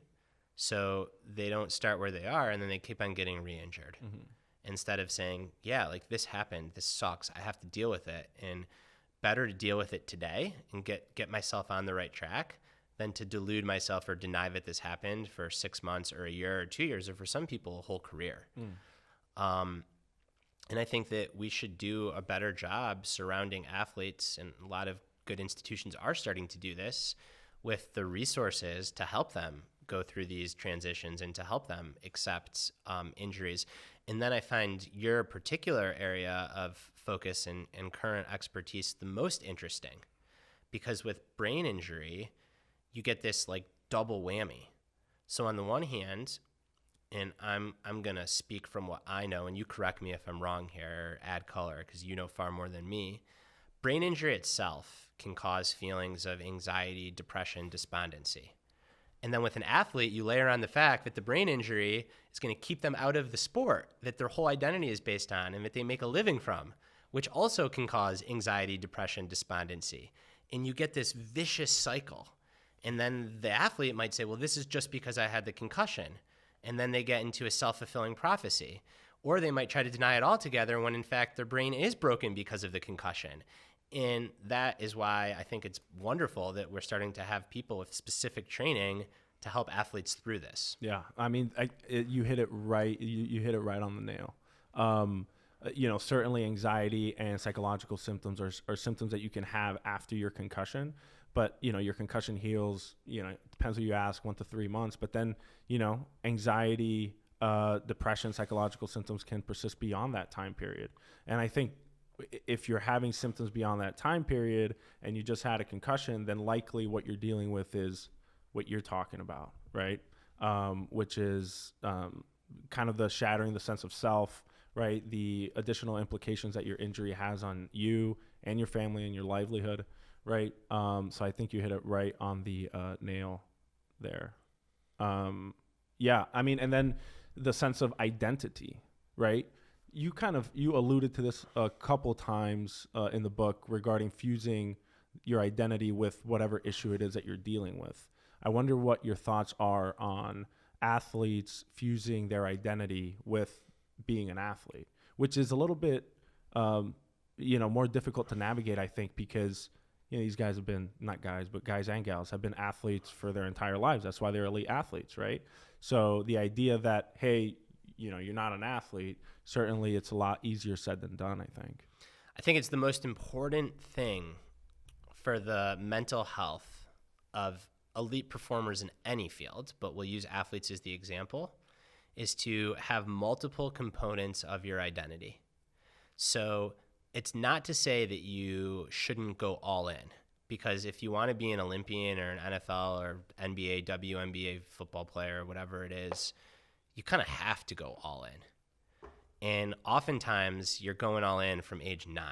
So they don't start where they are and then they keep on getting re-injured. Mm-hmm. Instead of saying, yeah, like this happened, this sucks, I have to deal with it. And better to deal with it today and get myself on the right track than to delude myself or deny that this happened for 6 months or a year or 2 years, or for some people, a whole career. And I think that we should do a better job surrounding athletes, and a lot of good institutions are starting to do this, with the resources to help them go through these transitions and to help them accept injuries. And then I find your particular area of focus and current expertise the most interesting, because with brain injury, you get this like double whammy. So on the one hand, and I'm going to speak from what I know, and you correct me if I'm wrong here, or add color, because you know far more than me. Brain injury itself can cause feelings of anxiety, depression, despondency. And then with an athlete, you layer on the fact that the brain injury is going to keep them out of the sport that their whole identity is based on and that they make a living from, which also can cause anxiety, depression, despondency. And you get this vicious cycle. And then the athlete might say, well, this is just because I had the concussion. And then they get into a self-fulfilling prophecy. Or they might try to deny it altogether when, in fact, their brain is broken because of the concussion. And that is why I think it's wonderful that we're starting to have people with specific training to help athletes through this. Yeah, I mean, you hit it right. You hit it right on the nail. Certainly anxiety and psychological symptoms are symptoms that you can have after your concussion. But, your concussion heals, it depends who you ask, 1 to 3 months. But then, anxiety, depression, psychological symptoms can persist beyond that time period. And I think if you're having symptoms beyond that time period and you just had a concussion, then likely what you're dealing with is what you're talking about, right? Which is kind of the shattering the sense of self, right? The additional implications that your injury has on you and your family and your livelihood, right? So I think you hit it right on the nail there. Yeah, I mean, and then the sense of identity, right? You alluded to this a couple times in the book regarding fusing your identity with whatever issue it is that you're dealing with. I wonder what your thoughts are on athletes fusing their identity with being an athlete, which is a little bit, more difficult to navigate, I think, because, these guys have been, not guys, but guys and gals have been athletes for their entire lives. That's why they're elite athletes, right? So the idea that, hey, you're not an athlete, certainly it's a lot easier said than done, I think. I think it's the most important thing for the mental health of elite performers in any field, but we'll use athletes as the example, is to have multiple components of your identity. So it's not to say that you shouldn't go all in, because if you want to be an Olympian or an NFL or NBA, WNBA football player, or whatever it is, you kind of have to go all in. And oftentimes you're going all in from age 9,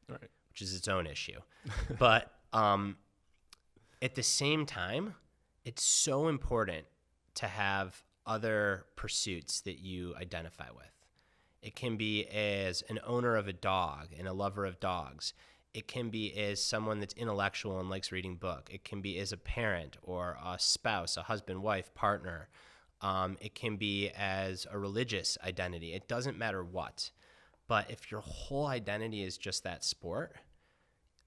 right, which is its own issue. But at the same time, it's so important to have other pursuits that you identify with. It can be as an owner of a dog and a lover of dogs. It can be as someone that's intellectual and likes reading book. It can be as a parent or a spouse, a husband, wife, partner. It can be as a religious identity. It doesn't matter what. But if your whole identity is just that sport,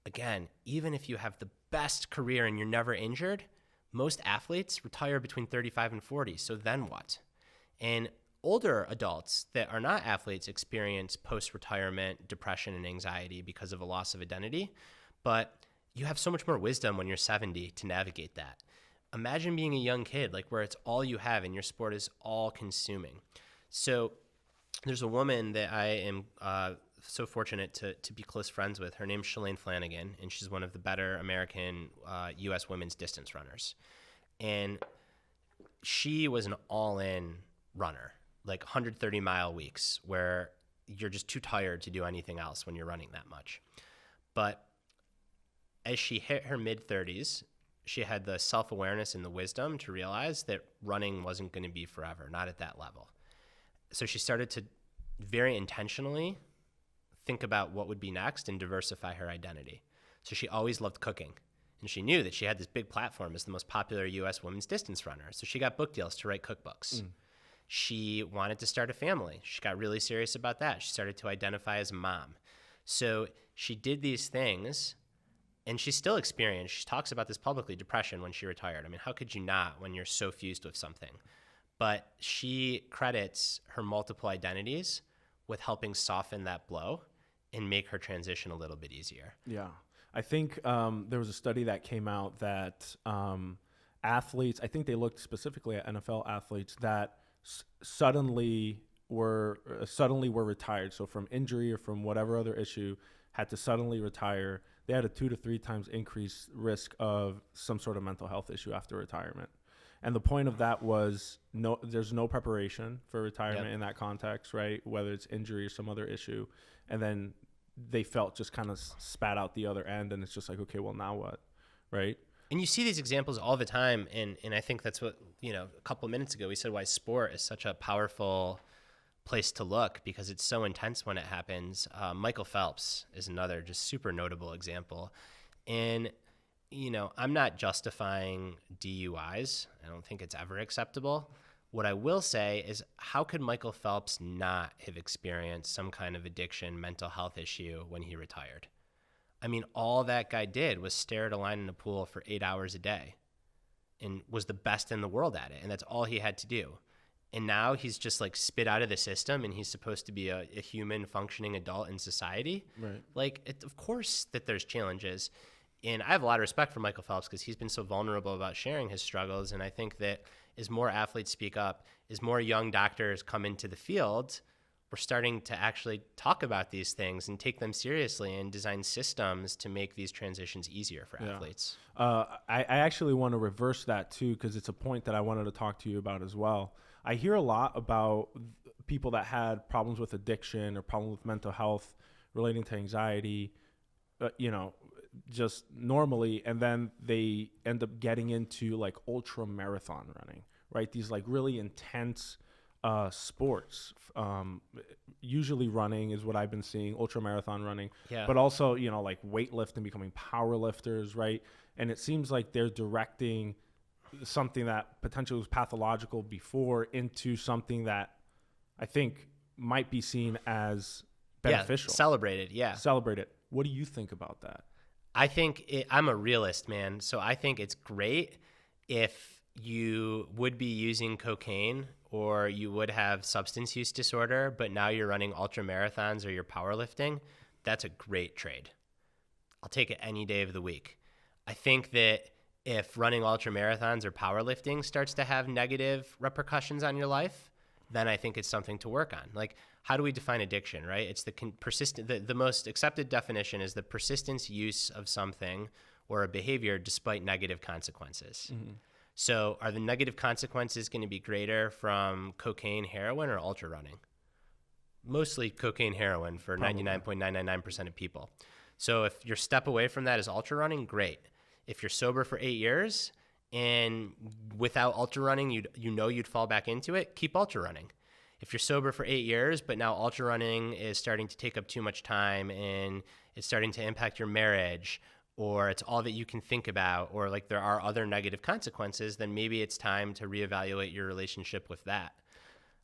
again, even if you have the best career and you're never injured, most athletes retire between 35 and 40. So then what? And older adults that are not athletes experience post-retirement depression and anxiety because of a loss of identity. But you have so much more wisdom when you're 70 to navigate that. Imagine being a young kid, like where it's all you have and your sport is all consuming. So there's a woman that I am so fortunate to be close friends with. Her name's Shalane Flanagan, and she's one of the better American U.S. women's distance runners. And she was an all-in runner, like 130-mile weeks, where you're just too tired to do anything else when you're running that much. But as she hit her mid-30s, she had the self-awareness and the wisdom to realize that running wasn't going to be forever, not at that level. So she started to very intentionally think about what would be next and diversify her identity. So she always loved cooking. And she knew that she had this big platform as the most popular U.S. women's distance runner. So she got book deals to write cookbooks. She wanted to start a family. She got really serious about that. She started to identify as a mom. So she did these things, and she still experienced, she talks about this publicly, depression when she retired. I mean, how could you not when you're so fused with something? But she credits her multiple identities with helping soften that blow and make her transition a little bit easier. Yeah. I think there was a study that came out that athletes, I think they looked specifically at NFL athletes that suddenly were retired. So from injury or from whatever other issue, had to suddenly retire. They had a 2 to 3 times increased risk of some sort of mental health issue after retirement. And the point of that was there's no preparation for retirement in that context, right? Whether it's injury or some other issue. And then they felt just kind of spat out the other end. And it's just like, okay, well, now what? Right? And you see these examples all the time. And I think that's what, a couple of minutes ago, we said why sport is such a powerful place to look because it's so intense when it happens. Michael Phelps is another just super notable example. And I'm not justifying DUIs. I don't think it's ever acceptable. What I will say is, how could Michael Phelps not have experienced some kind of addiction, mental health issue when he retired? I mean, all that guy did was stare at a line in a pool for 8 hours a day and was the best in the world at it. And that's all he had to do. And now he's just like spit out of the system, and he's supposed to be a human functioning adult in society. Right. Like, of course that there's challenges. And I have a lot of respect for Michael Phelps because he's been so vulnerable about sharing his struggles. And I think that as more athletes speak up, as more young doctors come into the field, we're starting to actually talk about these things and take them seriously and design systems to make these transitions easier for athletes. I actually want to reverse that too, because it's a point that I wanted to talk to you about as well. I hear a lot about people that had problems with addiction or problems with mental health relating to anxiety, just normally, and then they end up getting into like ultra marathon running, right? These like really intense sports. Usually running is what I've been seeing, ultra marathon running, but also, like weightlifting, becoming power lifters, right? And it seems like they're directing something that potentially was pathological before into something that I think might be seen as beneficial. Celebrated. What do you think about that? I think I'm a realist, man. So I think it's great if you would be using cocaine or you would have substance use disorder, but now you're running ultra marathons or you're powerlifting. That's a great trade. I'll take it any day of the week. I think that if running ultra marathons or powerlifting starts to have negative repercussions on your life, then I think it's something to work on. Like, how do we define addiction, right? It's the most accepted definition is the persistent use of something or a behavior despite negative consequences. Mm-hmm. So are the negative consequences going to be greater from cocaine, heroin, or ultra running? Mostly cocaine, heroin for 99.999% of people. So if your step away from that is ultra running, great. If you're sober for 8 years and without ultra running, you'd fall back into it, keep ultra running. If you're sober for 8 years, but now ultra running is starting to take up too much time and it's starting to impact your marriage, or it's all that you can think about, or like there are other negative consequences, then maybe it's time to reevaluate your relationship with that.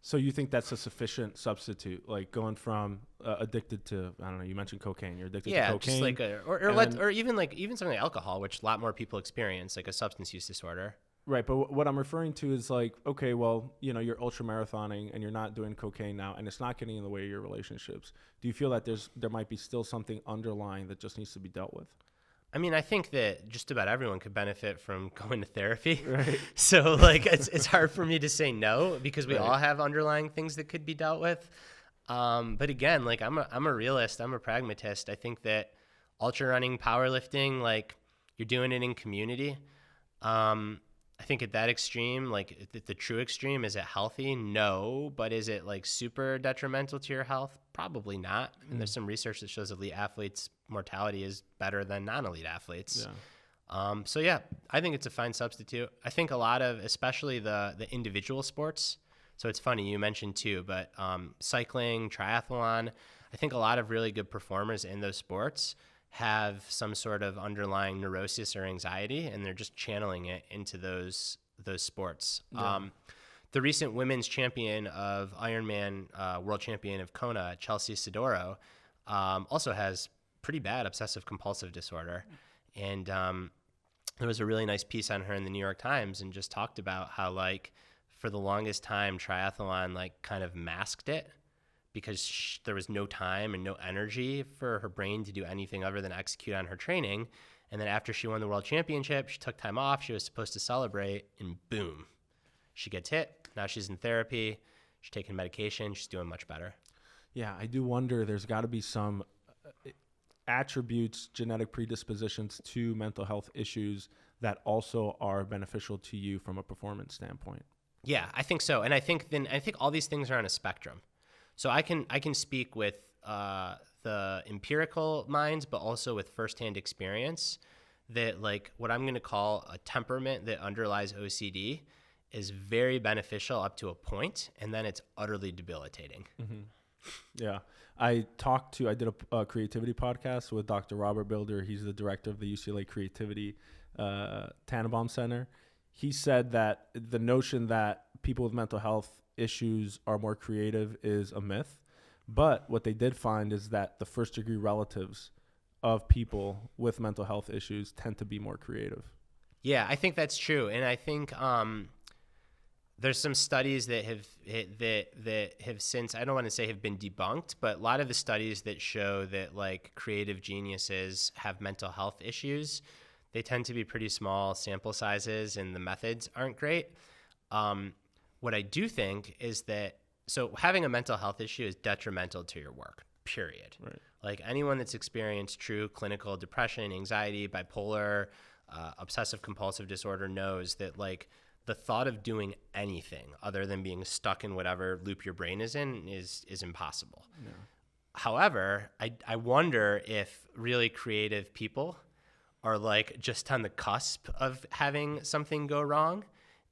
So you think that's a sufficient substitute, like going from addicted to, I don't know, you mentioned cocaine, you're addicted to cocaine. Yeah, just like even something like alcohol, which a lot more people experience, like a substance use disorder. Right, but what I'm referring to is like, okay, well, you're ultra marathoning and you're not doing cocaine now, and it's not getting in the way of your relationships. Do you feel that there might be still something underlying that just needs to be dealt with? I mean, I think that just about everyone could benefit from going to therapy. Right. So like, it's hard for me to say no because we all have underlying things that could be dealt with. But again, like I'm a realist, I'm a pragmatist. I think that ultra running, powerlifting, like you're doing it in community. I think at that extreme, like the true extreme, is it healthy? No. But is it like super detrimental to your health? Probably not. And there's some research that shows elite athletes' mortality is better than non-elite athletes. Yeah. So yeah, I think it's a fine substitute. I think a lot of, especially the individual sports. So it's funny, you mentioned too, but cycling, triathlon, I think a lot of really good performers in those sports have some sort of underlying neurosis or anxiety, and they're just channeling it into those sports. Yeah. The recent women's champion of Ironman, world champion of Kona, Chelsea Sodaro, also has pretty bad obsessive compulsive disorder. And there was a really nice piece on her in the New York Times and just talked about how, like, for the longest time, triathlon, like, kind of masked it because there was no time and no energy for her brain to do anything other than execute on her training. And then after she won the world championship, she took time off. She was supposed to celebrate, and boom, she gets hit. Now she's in therapy. She's taking medication. She's doing much better. Yeah, I do wonder there's got to be some attributes, genetic predispositions to mental health issues that also are beneficial to you from a performance standpoint. Yeah, I think so. And I think all these things are on a spectrum. So I can speak with the empirical minds, but also with firsthand experience that, like, what I'm going to call a temperament that underlies OCD is very beneficial up to a point, and then it's utterly debilitating. Mm-hmm. Yeah. I did a creativity podcast with Dr. Robert Builder. He's the director of the UCLA Creativity Tannenbaum Center. He said that the notion that people with mental health issues are more creative is a myth. But what they did find is that the first degree relatives of people with mental health issues tend to be more creative. Yeah, I think that's true. And I think there's some studies that have since, I don't want to say have been debunked, but a lot of the studies that show that like creative geniuses have mental health issues, they tend to be pretty small sample sizes and the methods aren't great. What I do think is that, so having a mental health issue is detrimental to your work, period. Right. Like anyone that's experienced true clinical depression, anxiety, bipolar, obsessive compulsive disorder knows that like the thought of doing anything other than being stuck in whatever loop your brain is in is impossible. Yeah. However, I wonder if really creative people are like just on the cusp of having something go wrong,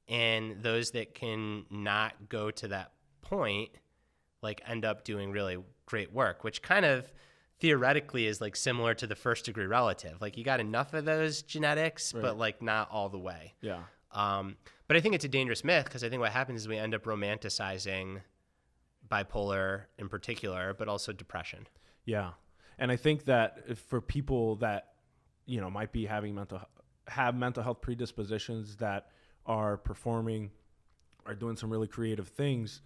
and those that can not go to that point like end up doing really great work, which kind of theoretically is like similar to the first degree relative. Like you got enough of those genetics, right, but like not all the way. Yeah. But I think it's a dangerous myth because I think what happens is we end up romanticizing bipolar in particular, but also depression. Yeah. And I think that for people that, you know, might be have mental health predispositions that are performing, are doing some really creative things,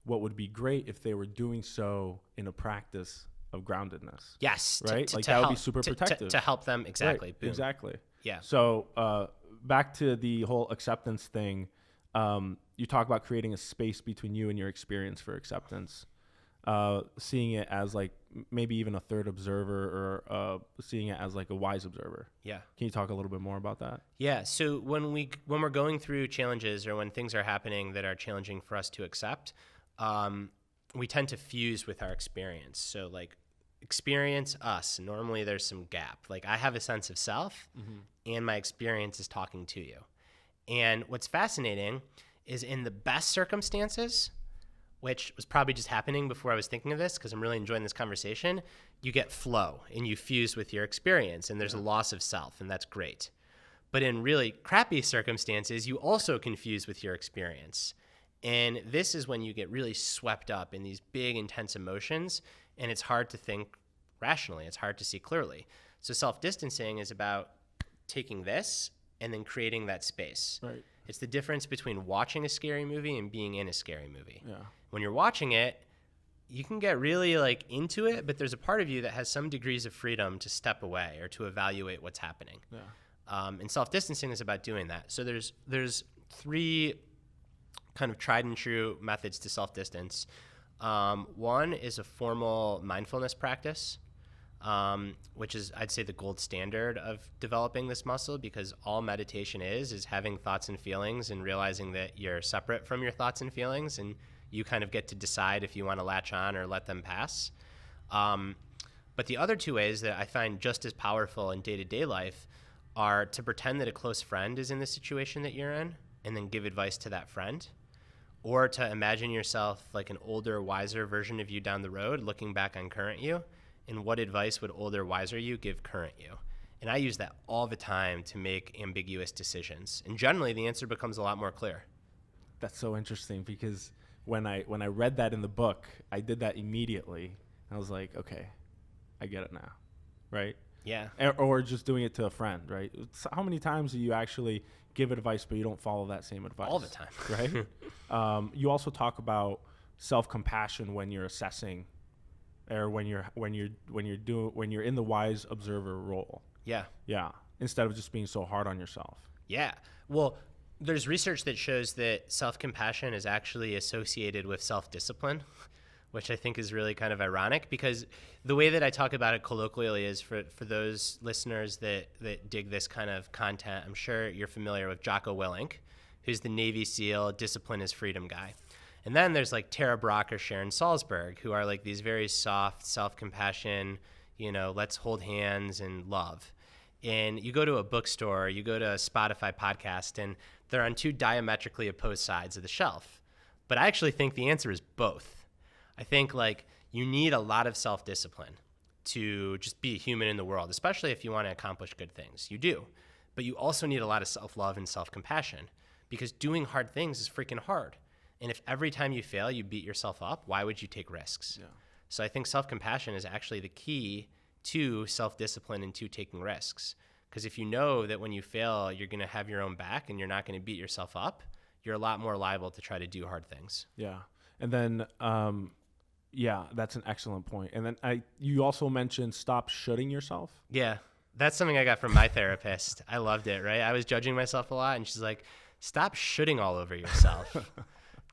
what would be great if they were doing so in a practice of groundedness. Yes. Right? To like that would be super protective. To help them. Exactly. Right, exactly. Yeah. So back to the whole acceptance thing, you talk about creating a space between you and your experience for acceptance, seeing it as like maybe even a third observer or seeing it as like a wise observer. Yeah. Can you talk a little bit more about that? Yeah. So when we're going through challenges or when things are happening that are challenging for us to accept, we tend to fuse with our experience. So like experience us, normally there's some gap. Like I have a sense of self and my experience is talking to you. And what's fascinating is in the best circumstances, which was probably just happening before I was thinking of this because I'm really enjoying this conversation, you get flow and you fuse with your experience and there's a loss of self, and that's great. But in really crappy circumstances, you also confuse with your experience. And this is when you get really swept up in these big, intense emotions, and it's hard to think rationally. It's hard to see clearly. So self-distancing is about taking this and then creating that space. Right. It's the difference between watching a scary movie and being in a scary movie. Yeah. When you're watching it, you can get really like into it, but there's a part of you that has some degrees of freedom to step away or to evaluate what's happening. Yeah. And self-distancing is about doing that. So there's three kind of tried and true methods to self-distance. One is a formal mindfulness practice, which is, I'd say, the gold standard of developing this muscle, because all meditation is having thoughts and feelings and realizing that you're separate from your thoughts and feelings, and you kind of get to decide if you want to latch on or let them pass. But the other two ways that I find just as powerful in day-to-day life are to pretend that a close friend is in the situation that you're in and then give advice to that friend, or to imagine yourself like an older, wiser version of you down the road looking back on current you, and what advice would older, wiser you give current you? And I use that all the time to make ambiguous decisions. And generally, the answer becomes a lot more clear. That's so interesting, because when I read that in the book, I did that immediately. I was like, okay, I get it now, right? Yeah. Or just doing it to a friend, right? So how many times do you actually give advice, but you don't follow that same advice? All the time. Right? You also talk about self-compassion when you're assessing, or when you're in the wise observer role. Yeah. Yeah. Instead of just being so hard on yourself. Yeah. Well, there's research that shows that self-compassion is actually associated with self-discipline, which I think is really kind of ironic, because the way that I talk about it colloquially is for those listeners that dig this kind of content, I'm sure you're familiar with Jocko Willink, who's the Navy SEAL discipline is freedom guy. And then there's like Tara Brach or Sharon Salzberg, who are like these very soft self-compassion, let's hold hands and love. And you go to a bookstore, you go to a Spotify podcast, and they're on two diametrically opposed sides of the shelf. But I actually think the answer is both. I think like you need a lot of self-discipline to just be a human in the world, especially if you want to accomplish good things. You do. But you also need a lot of self-love and self-compassion, because doing hard things is freaking hard. And if every time you fail, you beat yourself up, why would you take risks? Yeah. So I think self-compassion is actually the key to self-discipline and to taking risks. Because if you know that when you fail, you're going to have your own back and you're not going to beat yourself up, you're a lot more liable to try to do hard things. Yeah. And then, that's an excellent point. And then you also mentioned stop shoulding yourself. Yeah. That's something I got from my therapist. I loved it, right? I was judging myself a lot, and she's like, stop shoulding all over yourself.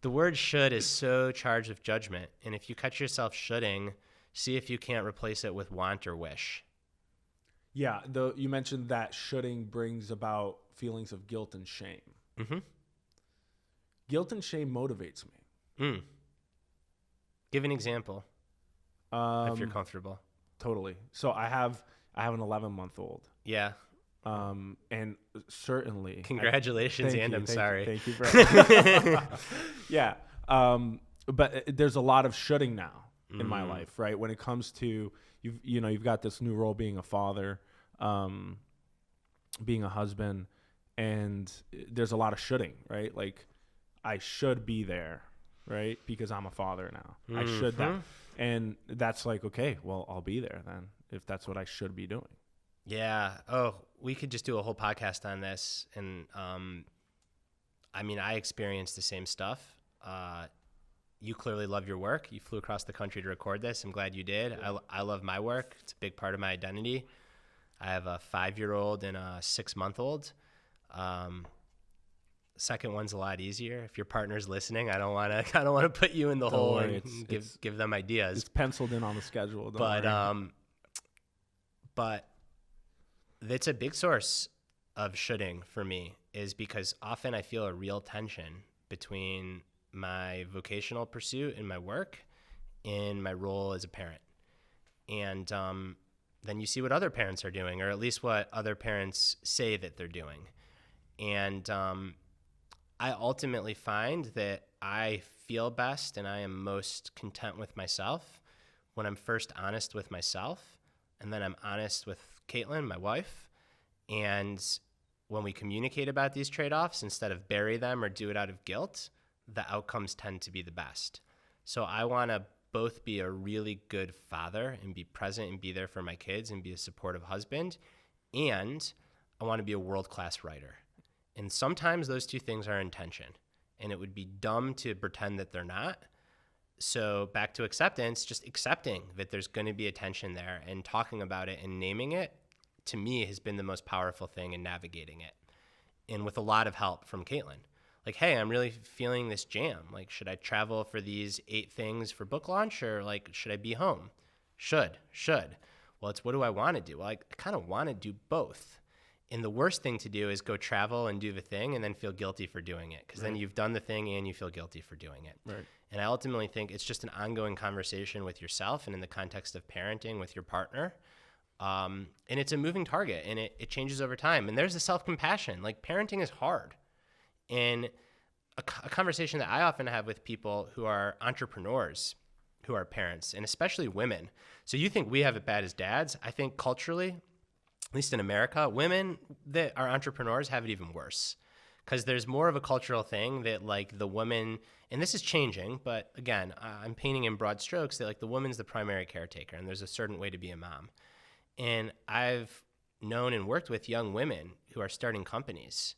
The word should is so charged with judgment. And if you catch yourself shoulding, see if you can't replace it with want or wish. Yeah, you mentioned that shoulding brings about feelings of guilt and shame. Mm-hmm. Guilt and shame motivates me. Give an example if you're comfortable. Totally. So I have an 11-month-old. Yeah. And certainly. Congratulations, I'm sorry. Thank you, Brad. Yeah. But there's a lot of shoulding now in my life, right? When it comes to you've got this new role being a father, being a husband, and there's a lot of shoulding, right? Like I should be there, right? Because I'm a father now. I should that. And that's like, okay, well, I'll be there then if that's what I should be doing. Yeah. Oh, we could just do a whole podcast on this. And I experienced the same stuff. You clearly love your work. You flew across the country to record this. I'm glad you did. I love my work. It's a big part of my identity. I have a 5-year-old and a 6-month-old. Second one's a lot easier. If your partner's listening, I don't want to put you in the hole and give them ideas. It's penciled in on the schedule. But it's a big source of shoulding for me, is because often I feel a real tension between my vocational pursuit and my work and my role as a parent. And then you see what other parents are doing, or at least what other parents say that they're doing. And I ultimately find that I feel best and I am most content with myself when I'm first honest with myself, and then I'm honest with Caitlin, my wife. And when we communicate about these trade-offs, instead of bury them or do it out of guilt, the outcomes tend to be the best. So I want to both be a really good father and be present and be there for my kids and be a supportive husband. And I want to be a world-class writer. And sometimes those two things are in tension, and it would be dumb to pretend that they're not. So back to acceptance, just accepting that there's going to be a tension there and talking about it and naming it, to me, has been the most powerful thing in navigating it. And with a lot of help from Caitlin. Like, hey, I'm really feeling this jam. Like, should I travel for these 8 things for book launch, or like, should I be home? Should. Well, it's what do I want to do? Well, I kind of want to do both. And the worst thing to do is go travel and do the thing and then feel guilty for doing it, because then you've done the thing and you feel guilty for doing it. Right. And I ultimately think it's just an ongoing conversation with yourself and in the context of parenting with your partner. And it's a moving target, and it changes over time. And there's the self-compassion. Like, parenting is hard. And a conversation that I often have with people who are entrepreneurs, who are parents, and especially women. So you think we have it bad as dads. I think culturally, at least in America, women that are entrepreneurs have it even worse, because there's more of a cultural thing that, like, the woman, and this is changing, but again, I'm painting in broad strokes, that like the woman's the primary caretaker, and there's a certain way to be a mom. And I've known and worked with young women who are starting companies,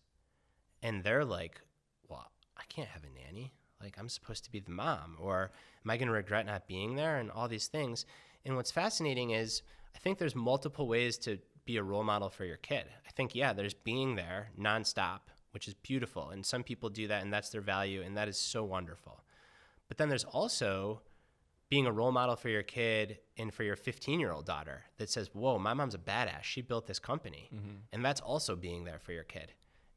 and they're like, well, I can't have a nanny. Like, I'm supposed to be the mom, or am I going to regret not being there, and all these things. And what's fascinating is I think there's multiple ways to be a role model for your kid. I think, there's being there nonstop, which is beautiful. And some people do that, and that's their value, and that is so wonderful. But then there's also being a role model for your kid and for your 15-year-old daughter that says, whoa, my mom's a badass. She built this company. Mm-hmm. And that's also being there for your kid.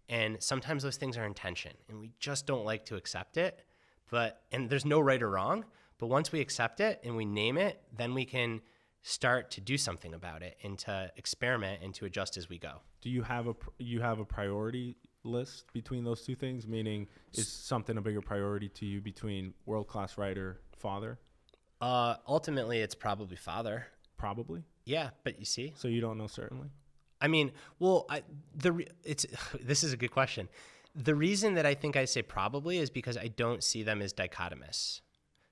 And sometimes those things are in tension, and we just don't like to accept it. And there's no right or wrong. But once we accept it and we name it, then we can start to do something about it and to experiment and to adjust as we go. Do you have a priority list between those two things? Meaning, is something a bigger priority to you between world-class writer, father? Ultimately, it's probably father. Probably? Yeah, but you see. So you don't know certainly? I mean, well, this is a good question. The reason that I think I say probably is because I don't see them as dichotomous.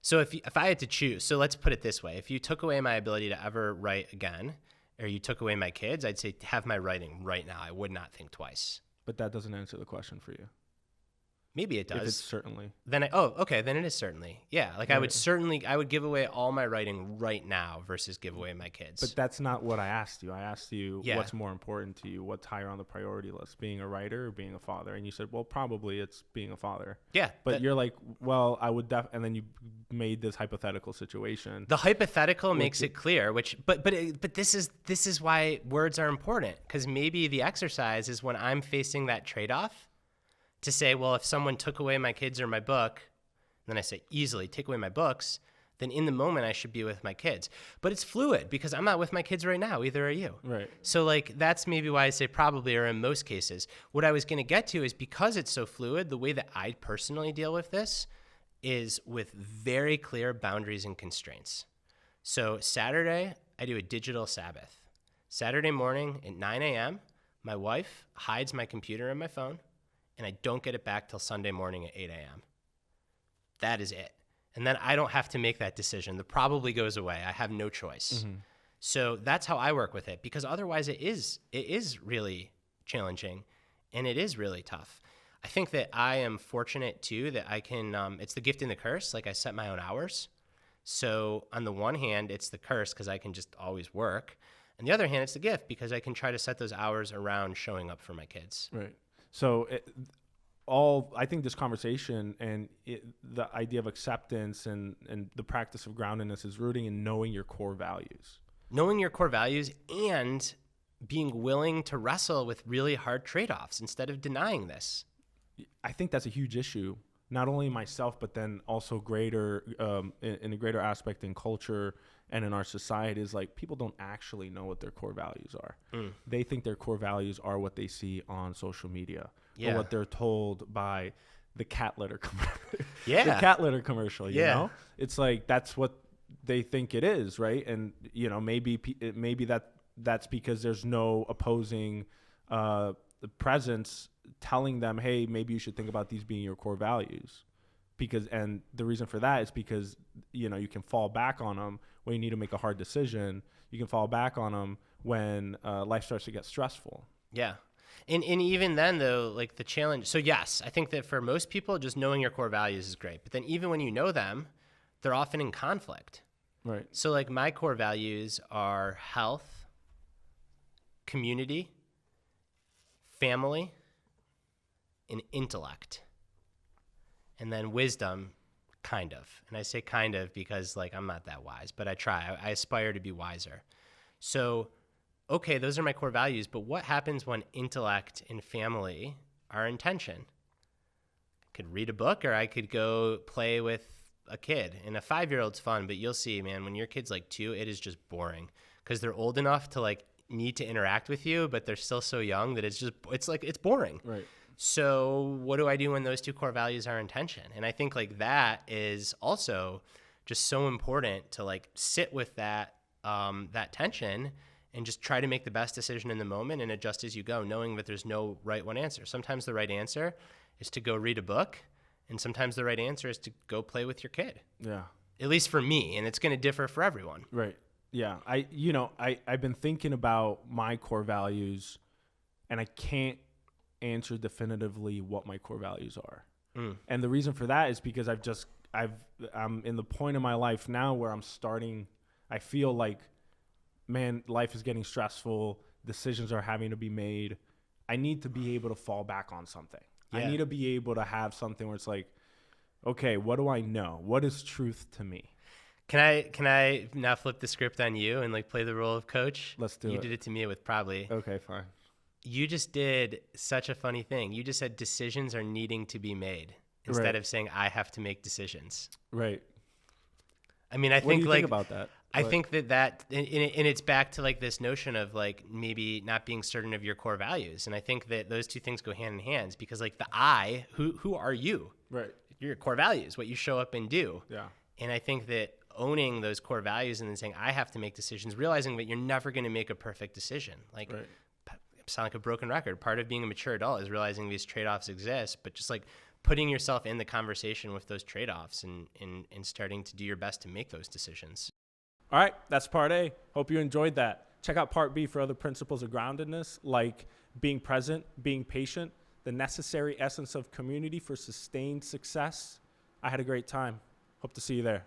So if I had to choose, so let's put it this way. If you took away my ability to ever write again or you took away my kids, I'd say have my writing right now. I would not think twice. But that doesn't answer the question for you. Maybe it does. If it's certainly. Then then it is certainly. Yeah, like Right. I would give away all my writing right now versus give away my kids. But that's not what I asked you. I asked you Yeah. what's more important to you, what's higher on the priority list, being a writer or being a father? And you said, well, probably it's being a father. Yeah. But you're like, well, I would and then you made this hypothetical situation. The hypothetical makes it clear, but this is why words are important, because maybe the exercise is when I'm facing that trade-off to say, well, if someone took away my kids or my book, then I say easily take away my books, then in the moment I should be with my kids. But it's fluid because I'm not with my kids right now, either are you. Right. So like that's maybe why I say probably or in most cases. What I was going to get to is because it's so fluid, the way that I personally deal with this is with very clear boundaries and constraints. So Saturday, I do a digital Sabbath. Saturday morning at 9 a.m., my wife hides my computer and my phone, and I don't get it back till Sunday morning at 8 a.m. That is it. And then I don't have to make that decision. The probably goes away. I have no choice. Mm-hmm. So that's how I work with it, because otherwise it is really challenging and it is really tough. I think that I am fortunate too that I can, it's the gift and the curse. Like I set my own hours. So on the one hand, it's the curse because I can just always work. On the other hand, it's the gift because I can try to set those hours around showing up for my kids. Right. So I think this conversation and the idea of acceptance and the practice of groundedness is rooting in knowing your core values. Knowing your core values and being willing to wrestle with really hard trade-offs instead of denying this. I think that's a huge issue, not only myself, but then also greater in a greater aspect in culture and in our society is like people don't actually know what their core values are. They think their core values are what they see on social media or what they're told by the cat litter commercial. The cat litter commercial, you know? It's like that's what they think it is, right? And you know, maybe that's because there's no opposing presence telling them, hey, maybe you should think about these being your core values. And the reason for that is because, you know, you can fall back on them when you need to make a hard decision. You can fall back on them when life starts to get stressful. Yeah. And even then, though, like the challenge. So, yes, I think that for most people, just knowing your core values is great. But then even when you know them, they're often in conflict. Right. So, like my core values are health, community, family, and intellect. And then wisdom, kind of. And I say kind of because like I'm not that wise, but I try. I aspire to be wiser. So, okay, those are my core values, but what happens when intellect and family are in tension? I could read a book or I could go play with a kid. And a 5-year-old's fun, but you'll see, man, when your kid's like 2, it is just boring because they're old enough to like need to interact with you, but they're still so young that it's boring. Right. So what do I do when those two core values are in tension? And I think like that is also just so important to like sit with that tension and just try to make the best decision in the moment and adjust as you go, knowing that there's no right one answer. Sometimes the right answer is to go read a book, and sometimes the right answer is to go play with your kid. Yeah. At least for me, and it's going to differ for everyone. Right. Yeah. I've been thinking about my core values, and I can't answer definitively what my core values are. And the reason for that is because I'm in the point of my life now where I feel like, man, life is getting stressful. Decisions are having to be made. I need to be able to fall back on something. Yeah. I need to be able to have something where it's like, okay, what do I know? What is truth to me? Can I now flip the script on you and like play the role of coach? Let's do it. You did it to me with probably. Okay, fine. You just did such a funny thing. You just said decisions are needing to be made instead of saying I have to make decisions. Right. I mean, I what do you think think about that? I think that and it's back to like this notion of like maybe not being certain of your core values. And I think that those two things go hand in hand because like the I, who are you? Right. Your core values, what you show up and do. Yeah. And I think that owning those core values and then saying I have to make decisions, realizing that you're never going to make a perfect decision. Like sound like a broken record. Part of being a mature adult is realizing these trade-offs exist, but just like putting yourself in the conversation with those trade-offs and starting to do your best to make those decisions. All right, that's part A. Hope you enjoyed that. Check out part B for other principles of groundedness, like being present, being patient, the necessary essence of community for sustained success. I had a great time. Hope to see you there.